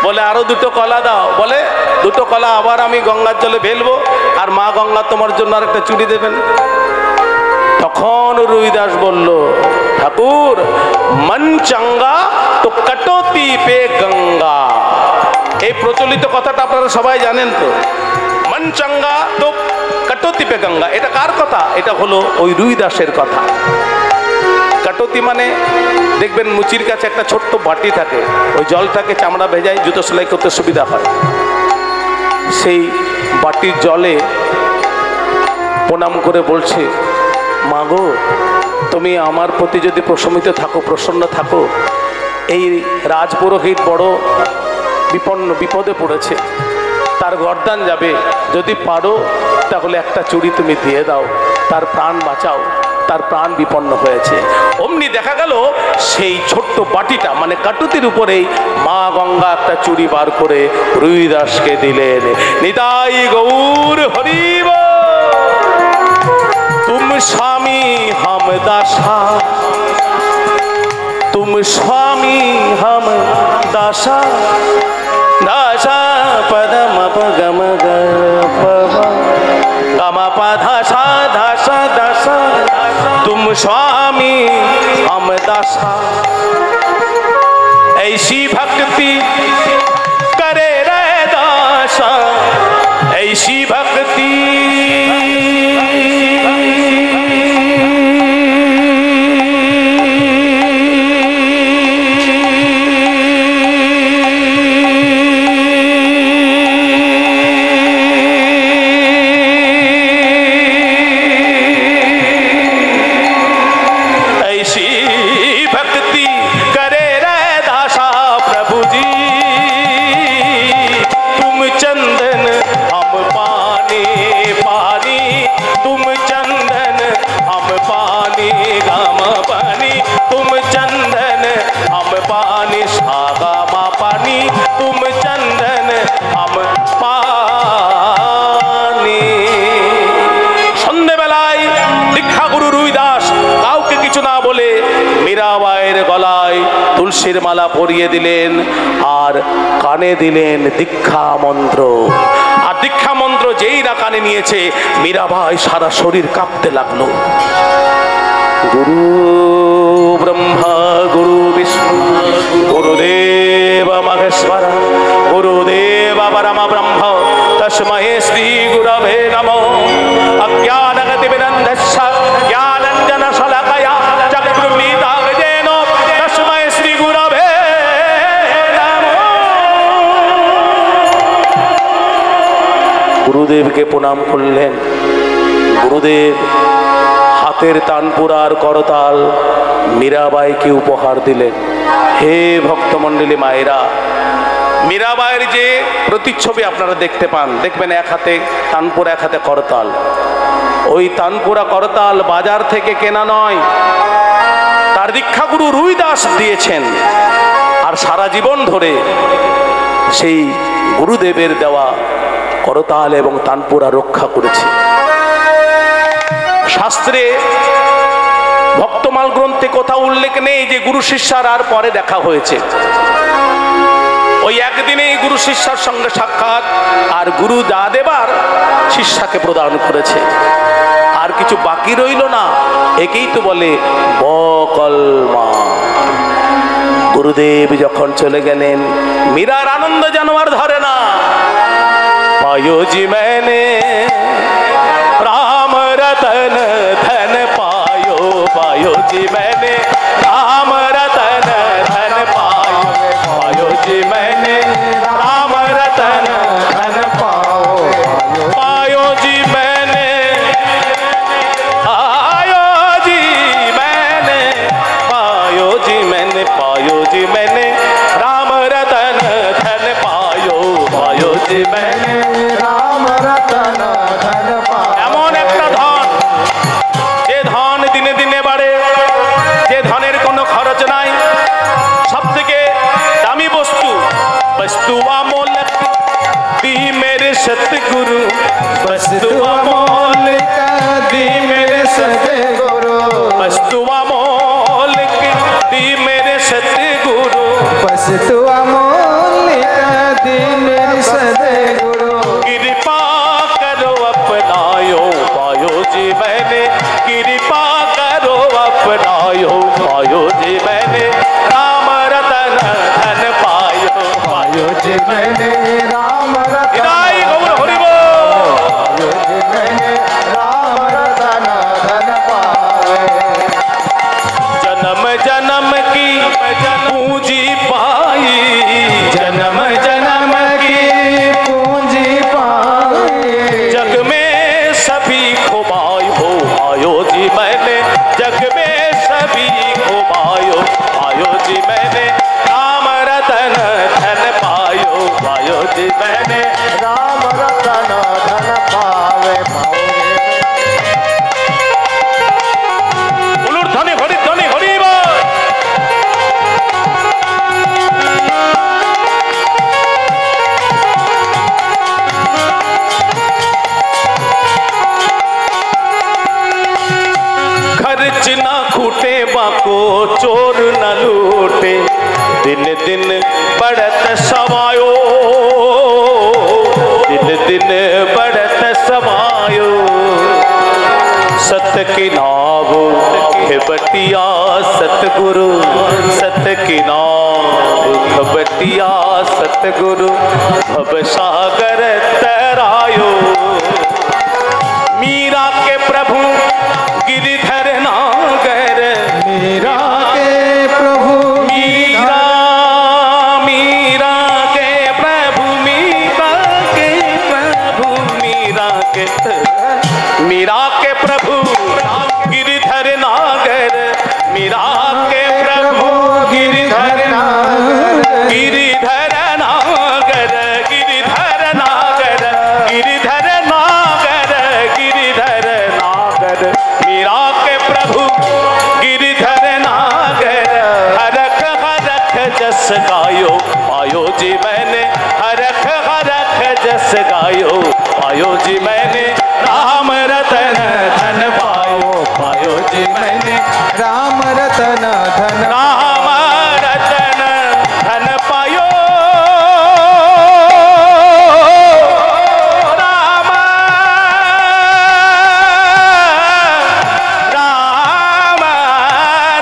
বলে আরো দুটো কলা দাও। বলে দুটো কলা আবার আমি গঙ্গার জলে ফেলবো আর মা গঙ্গা তোমার জন্য আর একটা চুড়ি দেবেন। তখন রুইদাস বলল ঠাকুর মন চাঙ্গা তো কটোতি পে গঙ্গা। এই প্রচলিত কথাটা আপনারা সবাই জানেন তো, মন চাঙ্গা তো কটোতি পে গঙ্গা। এটা কার কথা? এটা হলো ওই রুইদাসের কথা। কাটতি মানে দেখবেন মুচির কাছে একটা ছোট্ট বাটি থাকে, ওই জলটাকে চামড়া ভেজায় জুতো সেলাই করতে সুবিধা হয়। সেই বাটির জলে প্রণাম করে বলছে মা গো তুমি আমার প্রতি যদি প্রশমিত থাকো, প্রসন্ন থাকো, এই রাজপুরোহিত বড় বিপদে পড়েছে, তার গর্দান যাবে, যদি পারো তাহলে একটা চুড়ি তুমি দিয়ে দাও, তার প্রাণ বাঁচাও, তার প্রাণ বিপন্ন হয়েছে। অমনি দেখা গেল সেই ছোট্ট বাটিটা মানে কাটুতির উপরেই মা গঙ্গা একটা চুড়ি বার করে রুইদাসকে দিলেন। নিতাই গৌর হরিব। তুম স্বামী হাম দাসা, তুম স্বামী হাম দাসা, দাসা পদম পগম গম পধা धासा दासा, तुम स्वामी हम दासा। ऐसी भक्ति करे रे दासा, ऐसी भक्ति তুলসীর মালা পরিয়ে দিলেন আর কানে দিলেন দীক্ষা মন্ত্র। আর দীক্ষা মন্ত্র যেই না কানে নিয়েছে মীরাবাই সারা শরীর কাঁপতে লাগলো। গুরু ব্রহ্মা গুরু বিষ্ণু গুরুদেব মহেশ্বর গুরুদেব পরম ব্রহ্ম তস্मै শ্রী গুরবে নমঃ। অজ্ঞানগতি বিনন্দস্য জ্ঞানাঞ্জন শলাকয়া চক্ষুর্মিলিতং येन তস্मै শ্রী গুরুদেবকে প্রণাম করলেন। গুরুদেব হাতের তানপুরার করতাল মীরাবাইকে উপহার দিলেন। হে ভক্তমণ্ডলী মায়েরা, মীরাবাইয়ের যে প্রতিচ্ছবি আপনারা দেখতে পান, দেখবেন এক হাতে তানপুরা, এক হাতে করতাল। ওই তানপুরা করতাল বাজার থেকে কেনা নয়, তার দীক্ষাগুরু রুইদাস দিয়েছেন। আর সারা জীবন ধরে সেই গুরুদেবের দেওয়া করতাল এবং তানপুরা রক্ষা করেছে। শাস্ত্রে ভক্তমাল গ্রন্থে কোথাও উল্লেখ নেই যে গুরু শিষ্যার আর পরে দেখা হয়েছে। ওই একদিনেই গুরু শিষ্যার সঙ্গে সাক্ষাৎ, আর গুরু যা দেবার শিষ্যাকে প্রদান করেছে, আর কিছু বাকি রইল না। একেই তো বলে বকলমা। গুরুদেব যখন চলে গেলেন, মীরার আনন্দ যেন আর ধরে না। পায়ো জি मैंने राम रतन धन पायो, पायो जी मैंने राम रतन धन पायो, पायो जी मैंने राम रतन धन पाओ, पायो जी मैंने, पायो जी मैंने, पायो जी मैंने, पायो जी मैंने राम रतन धन पायो, पायो जी मैंने राम रतन धन पायो। এমন একটা ধন, যে ধন দিনে দিনে বাড়ে, যে ধনের কোনো খরচ নাই, সব থেকে দামি বস্তু, বস্তু অমূল্য दी मेरे सतगुरु, वस्तु अमोल दी मेरे सतगुरु, वस्तु अमोल दी मेरे सतगुरु, वस्तु अमोल दी मेरे सतगुरु, कृपा करो अपनायो, पायो जी मैंने कृपा करो अपनायो, पायो जी मैंने राम रतन धन पायो, पायो जी मैंने राम रतन जन्म जन्म की पूंजी पाई, जन्म जन्म की पूंजी पाई, जग में सभी खुमायो, आयो जी मैंने जग में सभी खुमायो, आयो जी मैंने राम रतन धन पायो, पायो जी मैंने राम रतन धन पावे, ध्वनि हरि ध्वनि हरि बोल। खर्च ना खूटे बाको चोर न लूटे, दिन दिन बढ़त समायो, दिन दिन बढ़त समायो, सत की नाव खबटिया सतगुरु, सत की नाव खबटिया सतगुरु, भव सागर तरायो, मीरा के प्रभु गिरिधर नागर, मीरा के प्रभु मीरा, मीरा के प्रभु, मीरा के प्रभु, मीरा के, मीरा के प्रभु गिरिधर नागर, मीरा के प्रभु गिरिधर नागर, गिरिधर नागर, गिरिधर नागर, गिरिधर नागर, गिरिधर नागर, मीरा के प्रभु गिरिधर नागर, हरख हरख जस गायो, पायो जी मैंने हरख हरख जस गायो, पायो जी मैंने राम रतन धन पायो, पायो जी मैंने राम रतन धन, राम रतन धन पायो, राम राम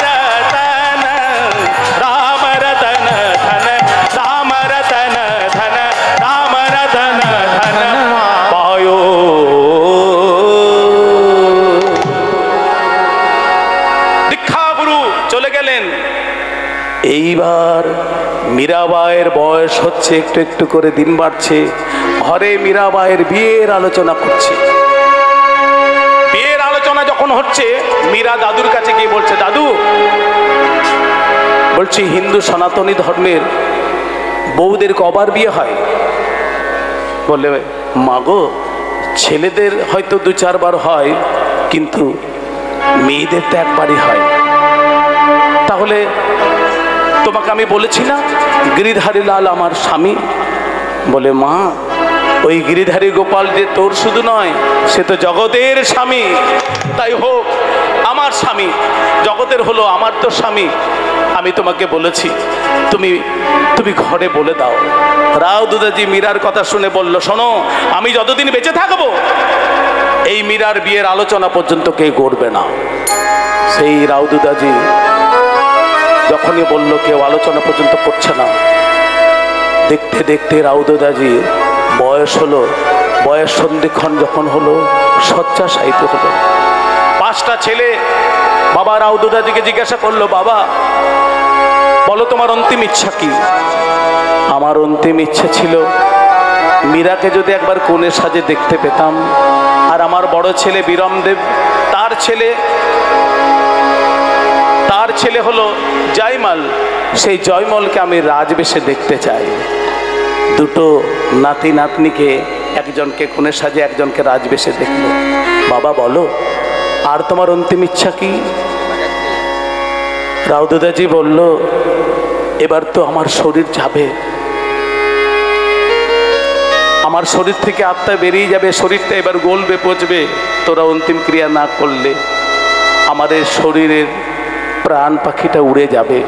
रतन, राम रतन धन, राम रतन धन, राम रतन धन पायो। দীক্ষা গুরু চলে গেলেন। এইবার মীরাবাইয়ের বয়স হচ্ছে, একটু একটু করে দিন বাড়ছে। ঘরে মীরাবাইয়ের বিয়ের আলোচনা করছে। বিয়ের আলোচনা যখন হচ্ছে, মীরা দাদুর কাছে গিয়ে বলছে, দাদু বলছি হিন্দু সনাতনী ধর্মের বউদের কবার বিয়ে হয়? বললে, মাগো ছেলেদের হয়তো 2-4 বার হয়, কিন্তু মেয়েদের তো একবারই হয়। তাহলে তোমাকে আমি বলেছি না গিরিধারী লাল আমার স্বামী? বলে, মা ওই গিরিধারী গোপাল যে তোর শুধু নয়, সে তো জগতের স্বামী। তাই হোক আমার স্বামী, জগতের হলো, আমার তো স্বামী। আমি তোমাকে বলেছি, তুমি ঘরে বলে দাও। রাও দুদাজি মীরার কথা শুনে বলল, শোনো, আমি যতদিন বেঁচে থাকবো এই মীরার বিয়ের আলোচনা পর্যন্ত কে করবে না। সেই রাও দুদাজি যখনই বলল কেউ আলোচনা পর্যন্ত করছে না, দেখতে দেখতে রাও দুদাজি বয়স হলো, বয়স সন্ধিক্ষণ যখন হলো, শয্যাশায়িত হলো। 5টা ছেলে বাবা রাও দুদাজিকে জিজ্ঞাসা করলো, বাবা বলো তোমার অন্তিম ইচ্ছা কি? আমার অন্তিম ইচ্ছা ছিল মীরাকে যদি একবার কোণে সাজে দেখতে পেতাম, আর আমার বড় ছেলে বীরমদেব, তার ছেলে হলো জয়মাল, সেই জয়মলকে আমি রাজবেশে দেখতে চাই। দুটো নাতি নাতনিকে, একজনকে কোণে সাজে, একজনকে রাজবেশে দেখলো। বাবা বলো আর তোমার অন্তিম ইচ্ছা কি? রাও দুদাজি বলল, এবার তো আমার শরীর যাবে, আমার শরীর থেকে আত্মা বেরিয়ে যাবে, শরীরটা এবার গলবে পচবে। তোরা অন্তিম ক্রিয়া না করলে আমাদের শরীরের প্রাণ পাখিটা উড়ে যাবে।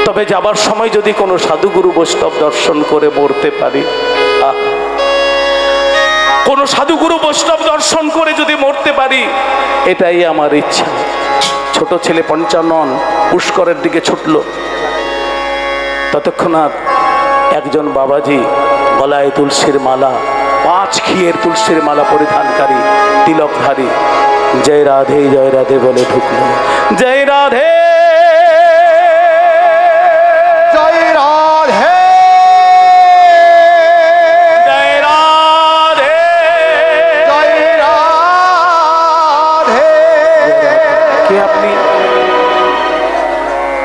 তবে যাবার সময় যদি কোনো সাধুগুরু বৈষ্ণব দর্শন করে মরতে পারি, কোনো সাধুগুরু বৈষ্ণব দর্শন করে যদি মরতে পারি, এটাই আমার ইচ্ছা। ছোট ছেলে পঞ্চানন পুষ্করের দিকে ছুটল। ততক্ষণাৎ একজন বাবাজি গলায় তুলসীর মালা, 5 ঘিয়ের তুলসীর মালা পরিধানকারী, তিলকধারী, জয় রাধে বলে ঢুকল। জয় রাধে জয় রাধে জয় রাধে জয় রাধে। কে আপনি?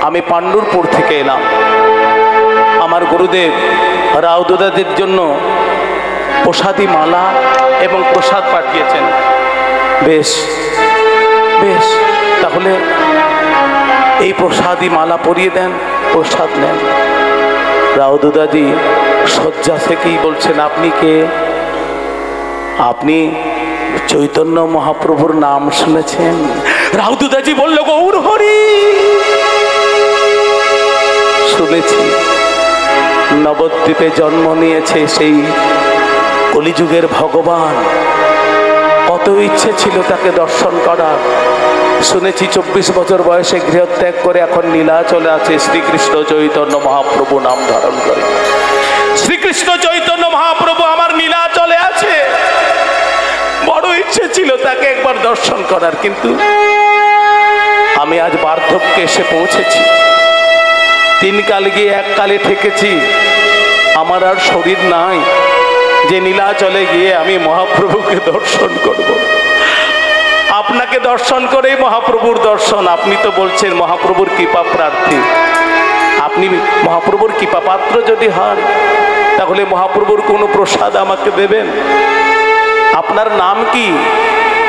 আমি পাণ্ডুরপুর থেকে এলাম। আমার গুরুদেব রাও দুদাজির জন্য প্রসাদী মালা এবং প্রসাদ পাঠিয়েছেন। বেশ বেশ, তাহলে এই প্রসাদী মালা পরিয়ে দেন, প্রসাদ নেন। রাও দুদাজি শয্যা থেকেই বলছেন, আপনি কে? আপনি চৈতন্য মহাপ্রভুর নাম শুনেছেন? রাও দুদাজি বলল, গৌর হরি। শুনেছি, নবদ্বীপে জন্ম নিয়েছে সেই কলিযুগের ভগবান। কত ইচ্ছে ছিল তাকে দর্শন করার। শুনেছি 24 বছর বয়সে গৃহত্যাগ করে এখন নীলাচলে আছে, শ্রীকৃষ্ণ চৈতন্য মহাপ্রভু নাম ধারণ করে। শ্রীকৃষ্ণ চৈতন্য মহাপ্রভু আমার নীলাচলে আছে। বড় ইচ্ছে ছিল তাকে একবার দর্শন করার, কিন্তু আমি আজ বার্ধক্যে এসে পৌঁছেছি। 3 কাল গিয়ে 1 কালে ঠেকেছি। আমার আর শরীর নাই যে নীলাচলে গিয়ে আমি মহাপ্রভুকে দর্শন করব। আপনাকে দর্শন করেই মহাপ্রভুর দর্শন। আপনি তো বলছেন মহাপ্রভুর কৃপা প্রার্থী। আপনি মহাপ্রভুর কৃপা পাত্র যদি হন, তাহলে মহাপ্রভুর কোনো প্রসাদ আমাকে দেবেন। আপনার নাম কি?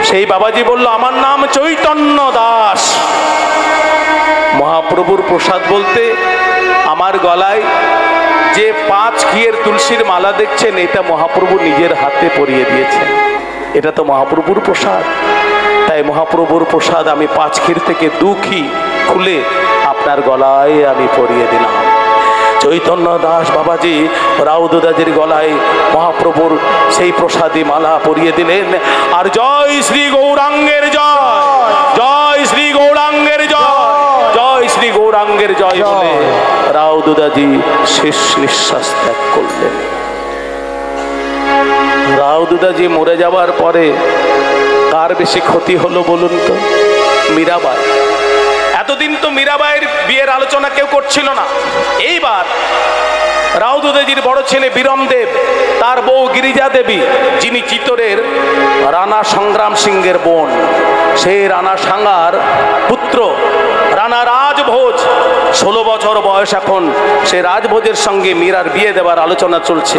সেই বাবাজি বলল, আমার নাম চৈতন্য দাস। মহাপ্রভুর প্রসাদ বলতে আমার গলায় যে 5 ঘিয়ের তুলসীর মালা দেখছেন, এটা মহাপ্রভু নিজের হাতে পরিয়ে দিয়েছেন। এটা তো মহাপ্রভুর প্রসাদ। তাই মহাপ্রভুর প্রসাদ আমি 5 ঘির থেকে 2 ঘি খুলে আপনার গলায় আমি পরিয়ে দিলাম। চৈতন্য দাস বাবাজি রাও দুদাজির গলায় মহাপ্রভুর সেই প্রসাদী মালা পরিয়ে দিলেন। আর জয় শ্রী গৌরাঙ্গের জয়, জয় শ্রী গৌরাঙ্গের জয়, জয় শ্রী গৌরাঙ্গের জয় বলে রাও দুদাজি শেষ নিঃশ্বাস ত্যাগ করলেন। রাও দুদাজি মরে যাবার পরে কার বেশি ক্ষতি হলো বলুন তো? মীরাবাই। এত এতদিন তো মীরাবাইয়ের বিয়ের আলোচনা কেউ করছিল না। এইবার রাউদুদাজির বড় ছেলে বীরমদেব, তার বউ গিরিজা দেবী, যিনি চিতোরের রানা সংগ্রাম সিংহের বোন, সেই রানা সাঙ্গার পুত্র রানা রাজভোজ, 16 বছর বয়স এখন। সে রাজভোজের সঙ্গে মীরার বিয়ে দেওয়ার আলোচনা চলছে,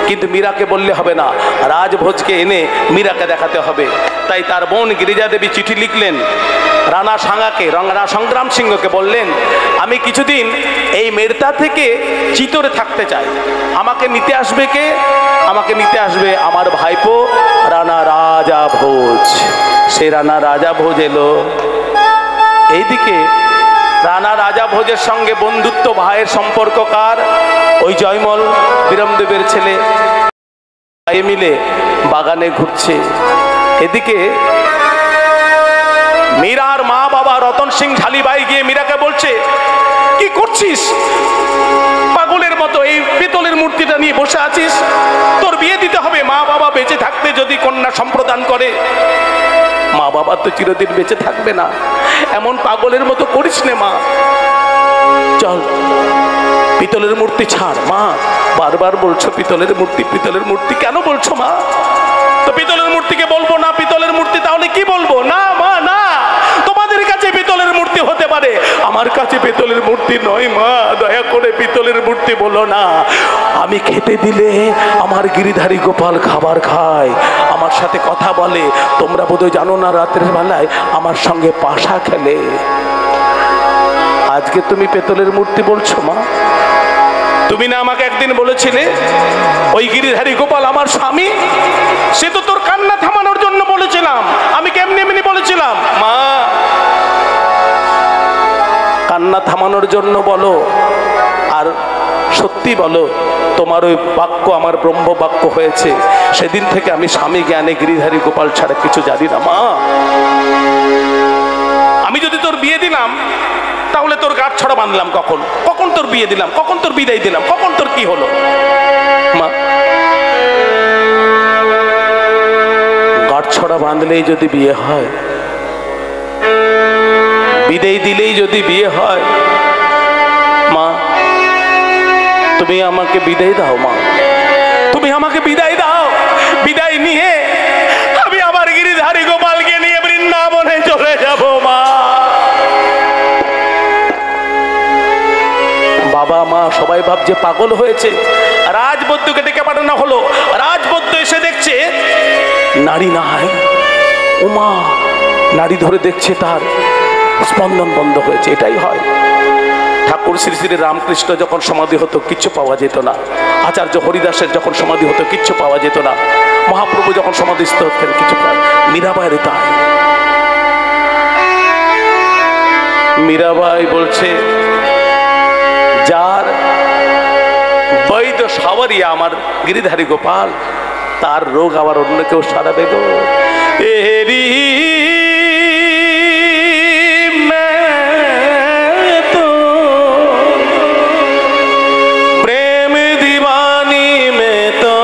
কিন্তু মীরাকে বললে হবে না, রাজভোজকে এনে মীরাকে দেখাতে হবে। তাই তার বোন গিরিজা দেবী চিঠি লিখলেন রানা সাঙ্গাকে, রানা সংগ্রাম সিংহকে বললেন, আমি কিছুদিন এই মেরতা থেকে চিতোরে থাকতে চাই, আমাকে নিতে আসবে কে? আমাকে নিতে আসবে আমার ভাইপো রানা রাজা ভোজ। সে রানা রাজা ভোজ এলো। এইদিকে রানা রাজা ভোজের সঙ্গে বন্ধুত্ব ভাইয়ের সম্পর্ক কার? ওই জয়মল বীরমদেবের ছেলে, মিলে বাগানে ঘুরছে। এদিকে মীরার মা বাবা রতন সিং ঢালিবাই গিয়ে মীরাকে বলছে, কি করছিস? পাগলের মতো এই পিতলের মূর্তিটা নিয়ে বসে আছিস, তোর বিয়ে দিতে হবে। মা বাবা বেঁচে থাকতে যদি কন্যা সম্প্রদান করে, মা বাবা তো চিরদিন বেঁচে থাকবে না, এমন পাগলের মতো করিস নে মা, চল পিতলের মূর্তি ছাড়। মা বারবার বলছো পিতলের মূর্তি, পিতলের মূর্তি, কেন বলছো মা? তো পিতলের মূর্তিকে বলবো না পিতলের মূর্তি, তাহলে কি বলবো? না মা না, তোমাদের কাছে পিতলের মূর্তি হতে পারে, আমার কাছে পিতলের মূর্তি নয় মা, দয়া করে পিতলের মূর্তি বলো না। আমি খেতে দিলে আমার গিরিধারী গোপাল খাবার খায়, আমার সাথে কথা বলে, তোমরা বোধহয় জানো না, রাতের বেলায় আমার সঙ্গে পাশা খেলে। আজকে তুমি পিতলের মূর্তি বলছো মা? তুমি না আমাকে একদিন বলেছিলে ওই গিরিধারী গোপাল আমার স্বামী? সে তো তোর কান্না থামানোর জন্য বলেছিলাম, আমি কেমনি এমনি বলেছিলাম। মা কান্না থামানোর জন্য বলো, আর সত্যি বলো, তোমার ওই বাক্য আমার ব্রহ্ম বাক্য হয়েছে। সেদিন থেকে আমি স্বামী জ্ঞানে গিরিধারী গোপাল ছাড়া কিছু জানি না মা। আমি যদি তোর বিয়ে দিলাম, তাহলে তোর গাঁট ছড়া বাঁধলাম কখন? কখন তোর বিয়ে দিলাম? কখন তোর বিদায় দিলাম? কখন তোর কি হলো মা? গাঁট ছড়া বাঁধলেই যদি বিয়ে হয়, বিদায় দিলেই যদি বিয়ে হয়, মা তুমি আমাকে বিদায় দাও মা, তুমি আমাকে বিদায় দাও। বিদায় নিয়ে আমি আমার গিরিধারী গোপালকে নিয়ে বৃন্দাবনে চলে যাব মা। বাবা মা সবাই ভাবছে পাগল হয়েছে। রাজবৈদ্যকে ডেকে পাঠানো হলো। রাজবৈদ্য এসে দেখছে নারী নাই। ওমা, নারী ধরে দেখছে তার স্পন্দন বন্ধ হয়েছে। এটাই হয়। ঠাকুর শ্রী শ্রী রামকৃষ্ণ যখন সমাধি হতো কিচ্ছু পাওয়া যেত না, আচার্য হরিদাসের যখন সমাধি হতো কিচ্ছু পাওয়া যেত না, মহাপ্রভু যখন সমাধিস্থ হতেন কিছু পাওয়া। মীরাবাইয়ের তাই। মীরাবাই বলছে, যার বৈধ সাওয়ারিয়া আমার গিরিধারী গোপাল, তার রোগ আবার অন্য কেউ সারাবে গো। এরি প্রেম দিবানি মে তো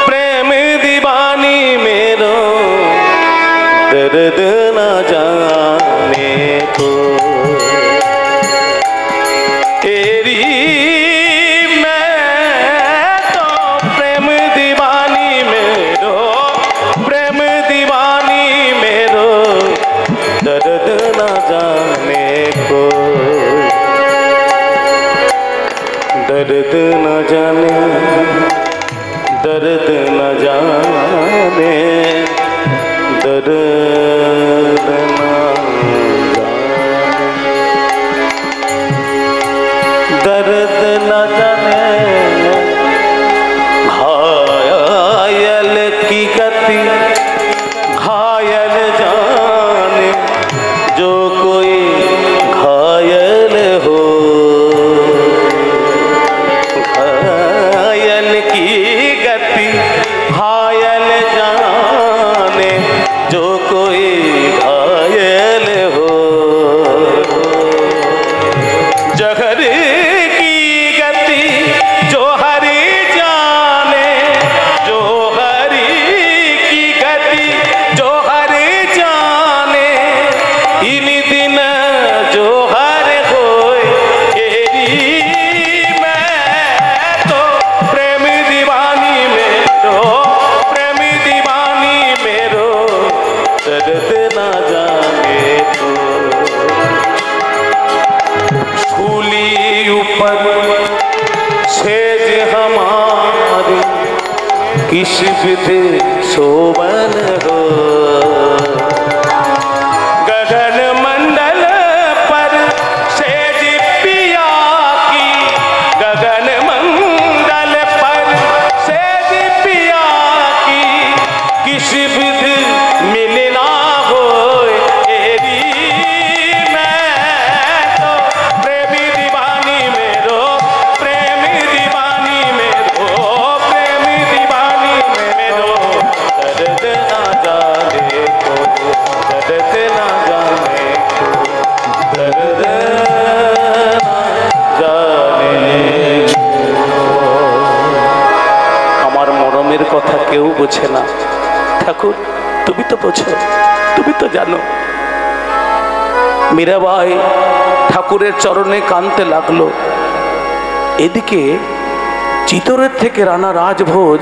প্রেম দিবানি মেরো দর্দ না জানে কো। दर्द न जाने, दर्द न जाने, दर्द न जाने, दर्द न जाने, घायल की गति घायल जाने, जो कोई घायल हो, घायल जाने, जो कोई घायल हो। जहर की गति जो हरि जाने, जो हरि की गति जो हरि जाने, इन दिन विधि शोभन हो गगन मंडल पर सेज पिया की गगन मंडल पर सेज पिया की किस विधि मिलना हो एरी मैं तो प्रेमी दीवानी मेरो प्रेमी दीवानी मेरो प्रेमी दीवानी मेरो दर्द ना जाने को दर्द ना जाने को दर्द ना जाने আমার মরমের কথা কেউ বোঝে না ঠাকুর তুমি তো বোঝো তুমি তো জানো মীরাবাই ঠাকুরের চরণে কাঁদতে লাগলো এদিকে চিতরের থেকে রানা রাজভোজ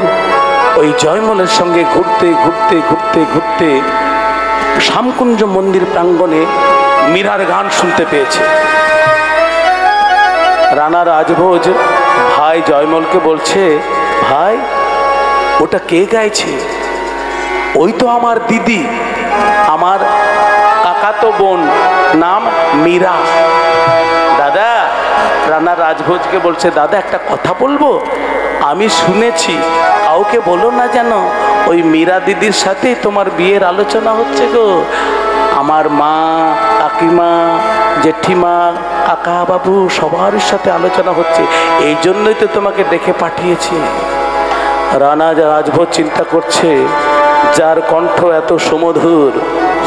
ওই জয়মলের সঙ্গে ঘুরতে ঘুরতে ঘুরতে ঘুরতে শ্যামকুঞ্জ মন্দির প্রাঙ্গণে মীরার গান শুনতে পেয়েছে রানা রাজভোজ ভাই জয়মলকে বলছে ভাই ওটা কে গাইছে ওই তো আমার দিদি আমার কাকাতো বোন নাম মীরা দাদা রানা রাজভোজকে বলছে দাদা একটা কথা বলবো আমি শুনেছি কাউকে বলো না যেন ওই মীরা দিদির সাথে তোমার বিয়ের আলোচনা হচ্ছে গো আমার মা কাকিমা জেঠিমা কাকা বাবু সবার সাথে আলোচনা হচ্ছে এই জন্যই তো তোমাকে ডেকে পাঠিয়েছি রানা রাজভোজ চিন্তা করছে যার কণ্ঠ এত সুমধুর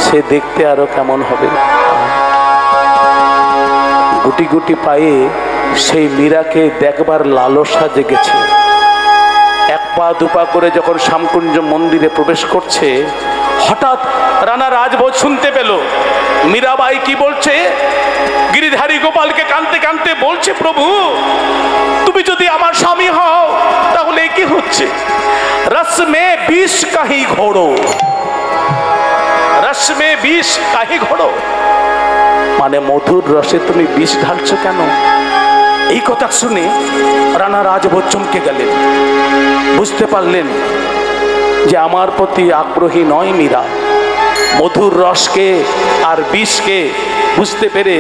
সে দেখতে আরো কেমন হবে গুটি গুটি পায়ে সেই মীরাকে দেখবার লালসা জেগেছে এক পা দুপা করে যখন শ্যামকুঞ্জ মন্দিরে প্রবেশ করছে হঠাৎ রানা রাজভোজ শুনতে পেল মীরাবাই কি বলছে গিরিধারী গোপালকে কাঁদতে কাঁদতে বলছে প্রভু তুমি যদি আমার স্বামী হও তাহলে কি হচ্ছে রস মে বিষ কাহি ঘোড়ো রস মে বিষ কাহি ঘোড়ো মানে মধুর রসে তুমি বিষ ঢালছো কেন এই কথা শুনে রানা রাজভোজ চমকে গেলেন বুঝতে পারলেন যে আমার প্রতি আগ্রহী নয় মীরা মধুর রসকে আর বিষকে বুঝতে পেরে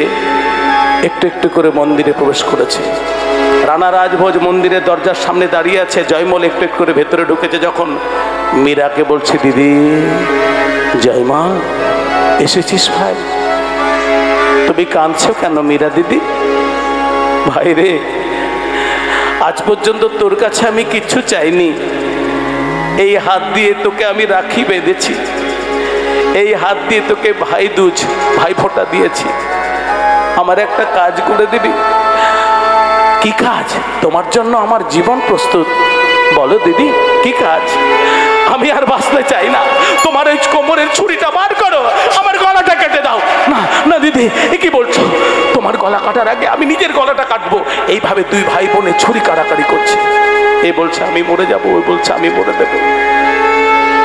একটু একটু করে মন্দিরে প্রবেশ করেছে রানা রাজভোজ মন্দিরের দরজার সামনে দাঁড়িয়ে আছে জয়মল একটু একটু করে ভেতরে ঢুকেছে যখন মীরাকে বলছে দিদি জয়মা এসেছিস ভাই তুমি কাঁদছো কেন মীরা দিদি ভাই রে আজ পর্যন্ত তোর কাছে আমি কিচ্ছু চাইনি এই হাত দিয়ে তোকে আমি রাখি বেঁধেছি এই হাত দিয়ে তোকে ভাই দুজ ভাই ফোঁটা দিয়েছি আমার একটা কাজ করে দিবি কি কাজ তোমার জন্য আমার জীবন প্রস্তুত বলো দিদি কি কাজ আমি আর বাঁচতে চাই না তোমার ওই কোমরের ছুরিটা বার করো আমার গলাটা কেটে দাও না না দিদি এ কি বলছো তোমার গলা কাটার আগে আমি নিজের গলাটা কাটবো এইভাবে দুই ভাই বোনে ছুরি কাটাকাটি করছে এ বলছে আমি মরে যাবো ওই বলছে আমি মরে দেবো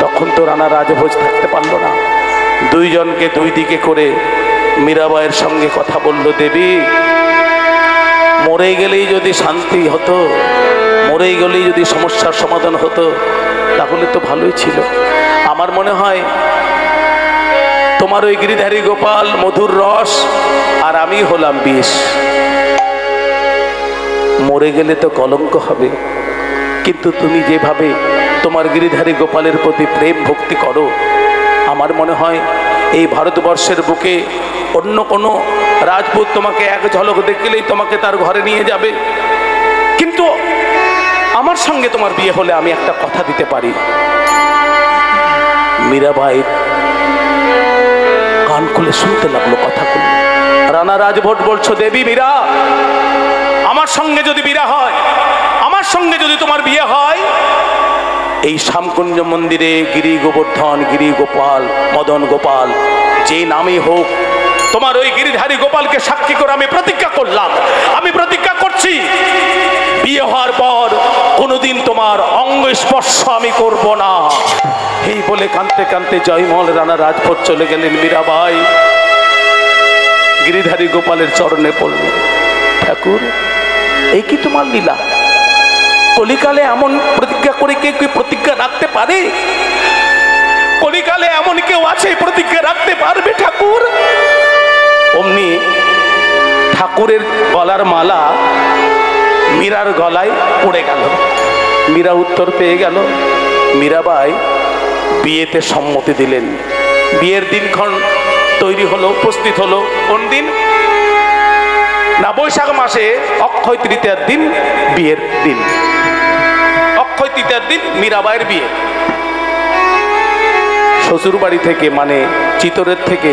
তখন তো রানা রাজভোজ থাকতে পারলো না দুইজনকে দুই দিকে করে মীরাবাইয়ের সঙ্গে কথা বলল দেবী মরে গেলেই যদি শান্তি হতো মরে গেলেই যদি সমস্যার সমাধান হতো তাহলে তো ভালোই ছিল আমার মনে হয় তোমার ওই গিরিধারী গোপাল মধুর রস আর আমি হলাম বিষ মরে গেলে তো কলঙ্ক হবে কিন্তু তুমি যেভাবে তোমার গিরিধারী গোপালের প্রতি প্রেম ভক্তি করো আমার মনে হয় এই ভারতবর্ষের বুকে অন্য কোনো রাজপুত তোমাকে এক ঝলক দেখলেই তোমাকে তার ঘরে নিয়ে যাবে কিন্তু আমার সঙ্গে তোমার বিয়ে হলে আমি একটা কথা দিতে পারি মীরাবাই কান খুলে শুনতে লাগলো কথাগুলো রানা রাজভোজ বলছো দেবী মীরা আমার সঙ্গে যদি বিয়ে হয় আমার সঙ্গে যদি তোমার বিয়ে হয় এই শ্যামকুঞ্জ মন্দিরে গিরি গোবর্ধন গিরি গোপাল মদন গোপাল যে নামই হোক তোমার ওই গিরিধারী গোপালকে সাক্ষী করে আমি প্রতিজ্ঞা করলাম আমি প্রতিজ্ঞা করছি বিয়ে হওয়ার পর কোনোদিন তোমার অঙ্গ স্পর্শ আমি করব না এই বলে কাঁদতে কাঁদতে জয়মল রানা রাজভোজ চলে গেলেন মীরাবাই গিরিধারী গোপালের চরণে পড়লেন ঠাকুর এই কি তোমার লীলা কলিকালে এমন প্রতিজ্ঞা করে কেউ কি প্রতিজ্ঞা রাখতে পারে? কলিকালে এমন কেউ আছে প্রতিজ্ঞা রাখতে পারবে ঠাকুর? অমনি ঠাকুরের গলার মালা মীরার গলায় পড়ে গেল। মীরা উত্তর পেয়ে গেল। মীরাবাই বিয়েতে সম্মতি দিলেন। বিয়ের দিনক্ষণ তৈরি হলো, উপস্থিত হলো। কোন দিন? না, বৈশাখ মাসে অক্ষয় তৃতীয়ার দিন বিয়ের দিন। অক্ষয় তৃতীয়ার দিন মীরাবাইয়ের বিয়ে। শ্বশুর বাড়ি থেকে মানে চিতরের থেকে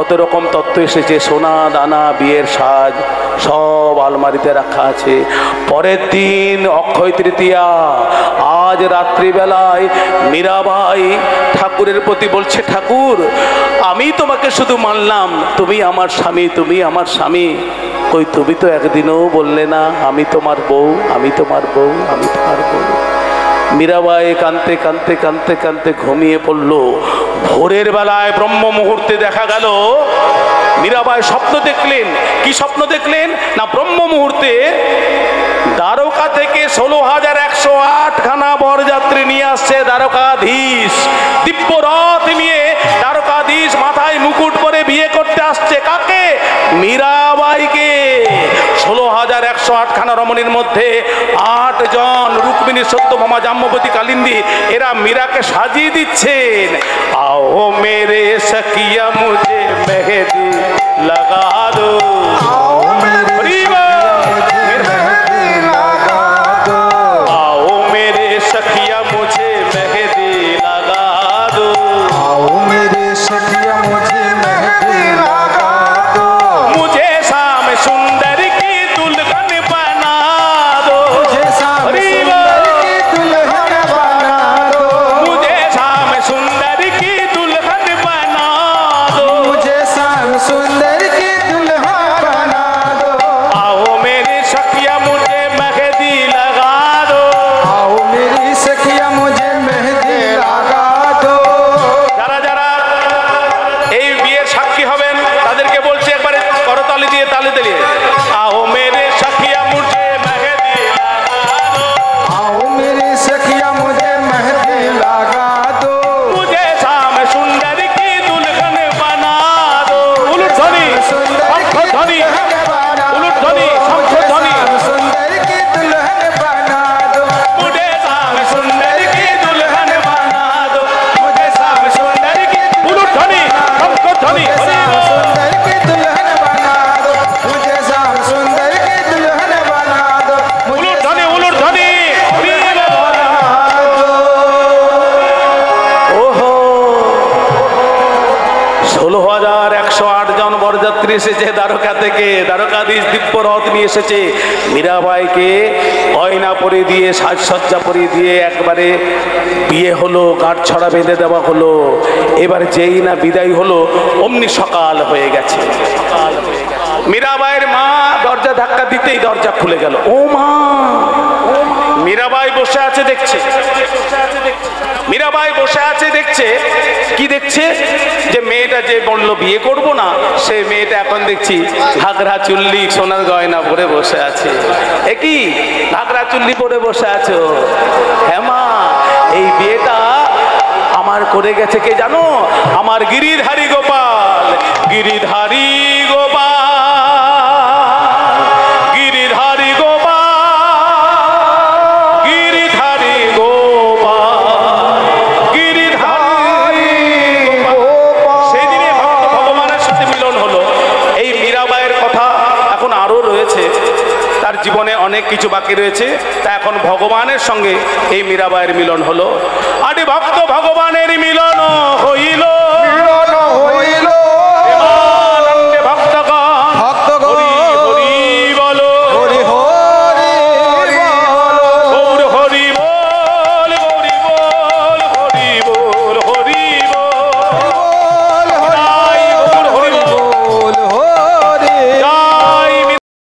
অত রকম তত্ত্ব এসেছে, সোনা দানা বিয়ের সাজ সব আলমারিতে রাখা আছে। পরের দিন অক্ষয় তৃতীয়া, আজ রাত্রিবেলায় মীরাবাই ঠাকুরের প্রতি বলছে, ঠাকুর আমি তোমাকে শুধু মানলাম, তুমি আমার স্বামী, তুমি আমার স্বামী। কই তুমি তো একদিনও বললে না আমি তোমার বউ, আমি তোমার বউ, আমি তোমার বউ। মীরাবাই কাঁদতে কাঁদতে কাঁদতে কাঁদতে ঘুমিয়ে পড়ল। ভোরের বেলায় ব্রহ্ম মুহূর্তে দেখা গেল মীরাবাই স্বপ্ন দেখলেন। কি স্বপ্ন দেখলেন? না, ব্রহ্ম মুহূর্তে দ্বারকা থেকে 16,108 খানা বরযাত্রী নিয়ে আসছে দ্বারকাধীশ। দিব্য রথ নিয়ে দ্বারকাধীশ মাথায় মুকুট পরে বিয়ে করতে আসছে। কাকে? মীরাবাইকে। 16,108 খানা রমণীর মধ্যে 8 জন রুক্মিণী, সত্যভামা, জাম্ববতী, কালিন্দী, এরা মীরাকে সাজিয়ে দিচ্ছেন। आओ मेरे सखिया मुझे मेहंदी लगा दो, आओ मेरे आओ मेरे सखिया मुझे मेहंदी लगा दो, आओ मेरे सखिया मुझे मेहंदी लगा दो, मुझे शाम सुंदर की दुल्हन बना दो, मुझे शाम सुंदर की दुल्हन बना दो, मुझे शाम सुंदर की दुल्हन बना दो, मुझे शाम सुंदर की दुल्हन बना दो, आओ मेरी सखिया मुझे मेहंदी लगा दो, आओ मेरी सखिया मुझे मेहंदी लगा दो। যারা যারা এই বিয়ের সাক্ষী হবেন তাদেরকে বলছি একবারে করতালি দিয়ে তালি দিয়ে, आओ मेरे सखिया मुझे मेहंदी लगा दो, आओ मेरी सखिया मुझे मेहंदी लगा दो, मुझे शाम सुंदर की दुल्हन बना दो। उलट ध्वनि, शंख ध्वनि, उलट ध्वनि, शंख ध्वनि, सुंदर की दुल्हन बना दो, मुझे शाम सुंदर की दुल्हन बना दो, मुझे शाम सुंदर की, उलट ध्वनि, शंख ध्वनि, सुंदर की दुल्हन बना दो, मुझे शाम सुंदर की दुल्हन बना दो, उलट ध्वनि, उलट ध्वनि। ओहो, 16,108 জন বরযাত্রী এসেছে দ্বারকা থেকে। দ্বারকাধীশ দিব্য রথ নিয়ে এসেছে। মীরাবাইকে গয়না পরিয়ে দিয়ে, সাজসজ্জা পরিয়ে দিয়ে একবারে বিয়ে হলো, গাঁট ছড়া বেঁধে দেওয়া হলো। এবার যেই না বিদায় হলো অমনি সকাল হয়ে গেছে। মীরাবাইয়ের মা দরজা ধাক্কা দিতেই দরজা খুলে গেল। ও মা! মীরাবাই বসে আছে দেখছে। মীরাবাই বসে আছে দেখছে। কি দেখছে? যে মেয়েটা যে বললো বিয়ে করব না, সে মেয়েটা এখন দেখছি ঘাগরা চুল্লি সোনার গয়না পরে বসে আছে। এ কি ঘাগরা চুল্লি পরে বসে আছো? হ্যাঁ মা, এই বিয়েটা আমার করে গেছে কে জানো? আমার গিরিধারী গোপাল, গিরিধারী গোপাল, গিরিধারী গোপাল, গিরিধারী গোপাল, গিরিধারী গোপাল। সেদিনে ভক্ত ভগবানের সাথে মিলন হলো। এই মীরাবাইয়ের কথা এখন আরো রয়েছে, তার জীবনে অনেক কিছু বাকি রয়েছে। তা এখন ভগবানের সঙ্গে এই মীরাবাইয়ের মিলন হলো। আরে ভক্ত ভগবানের মিলন হইল।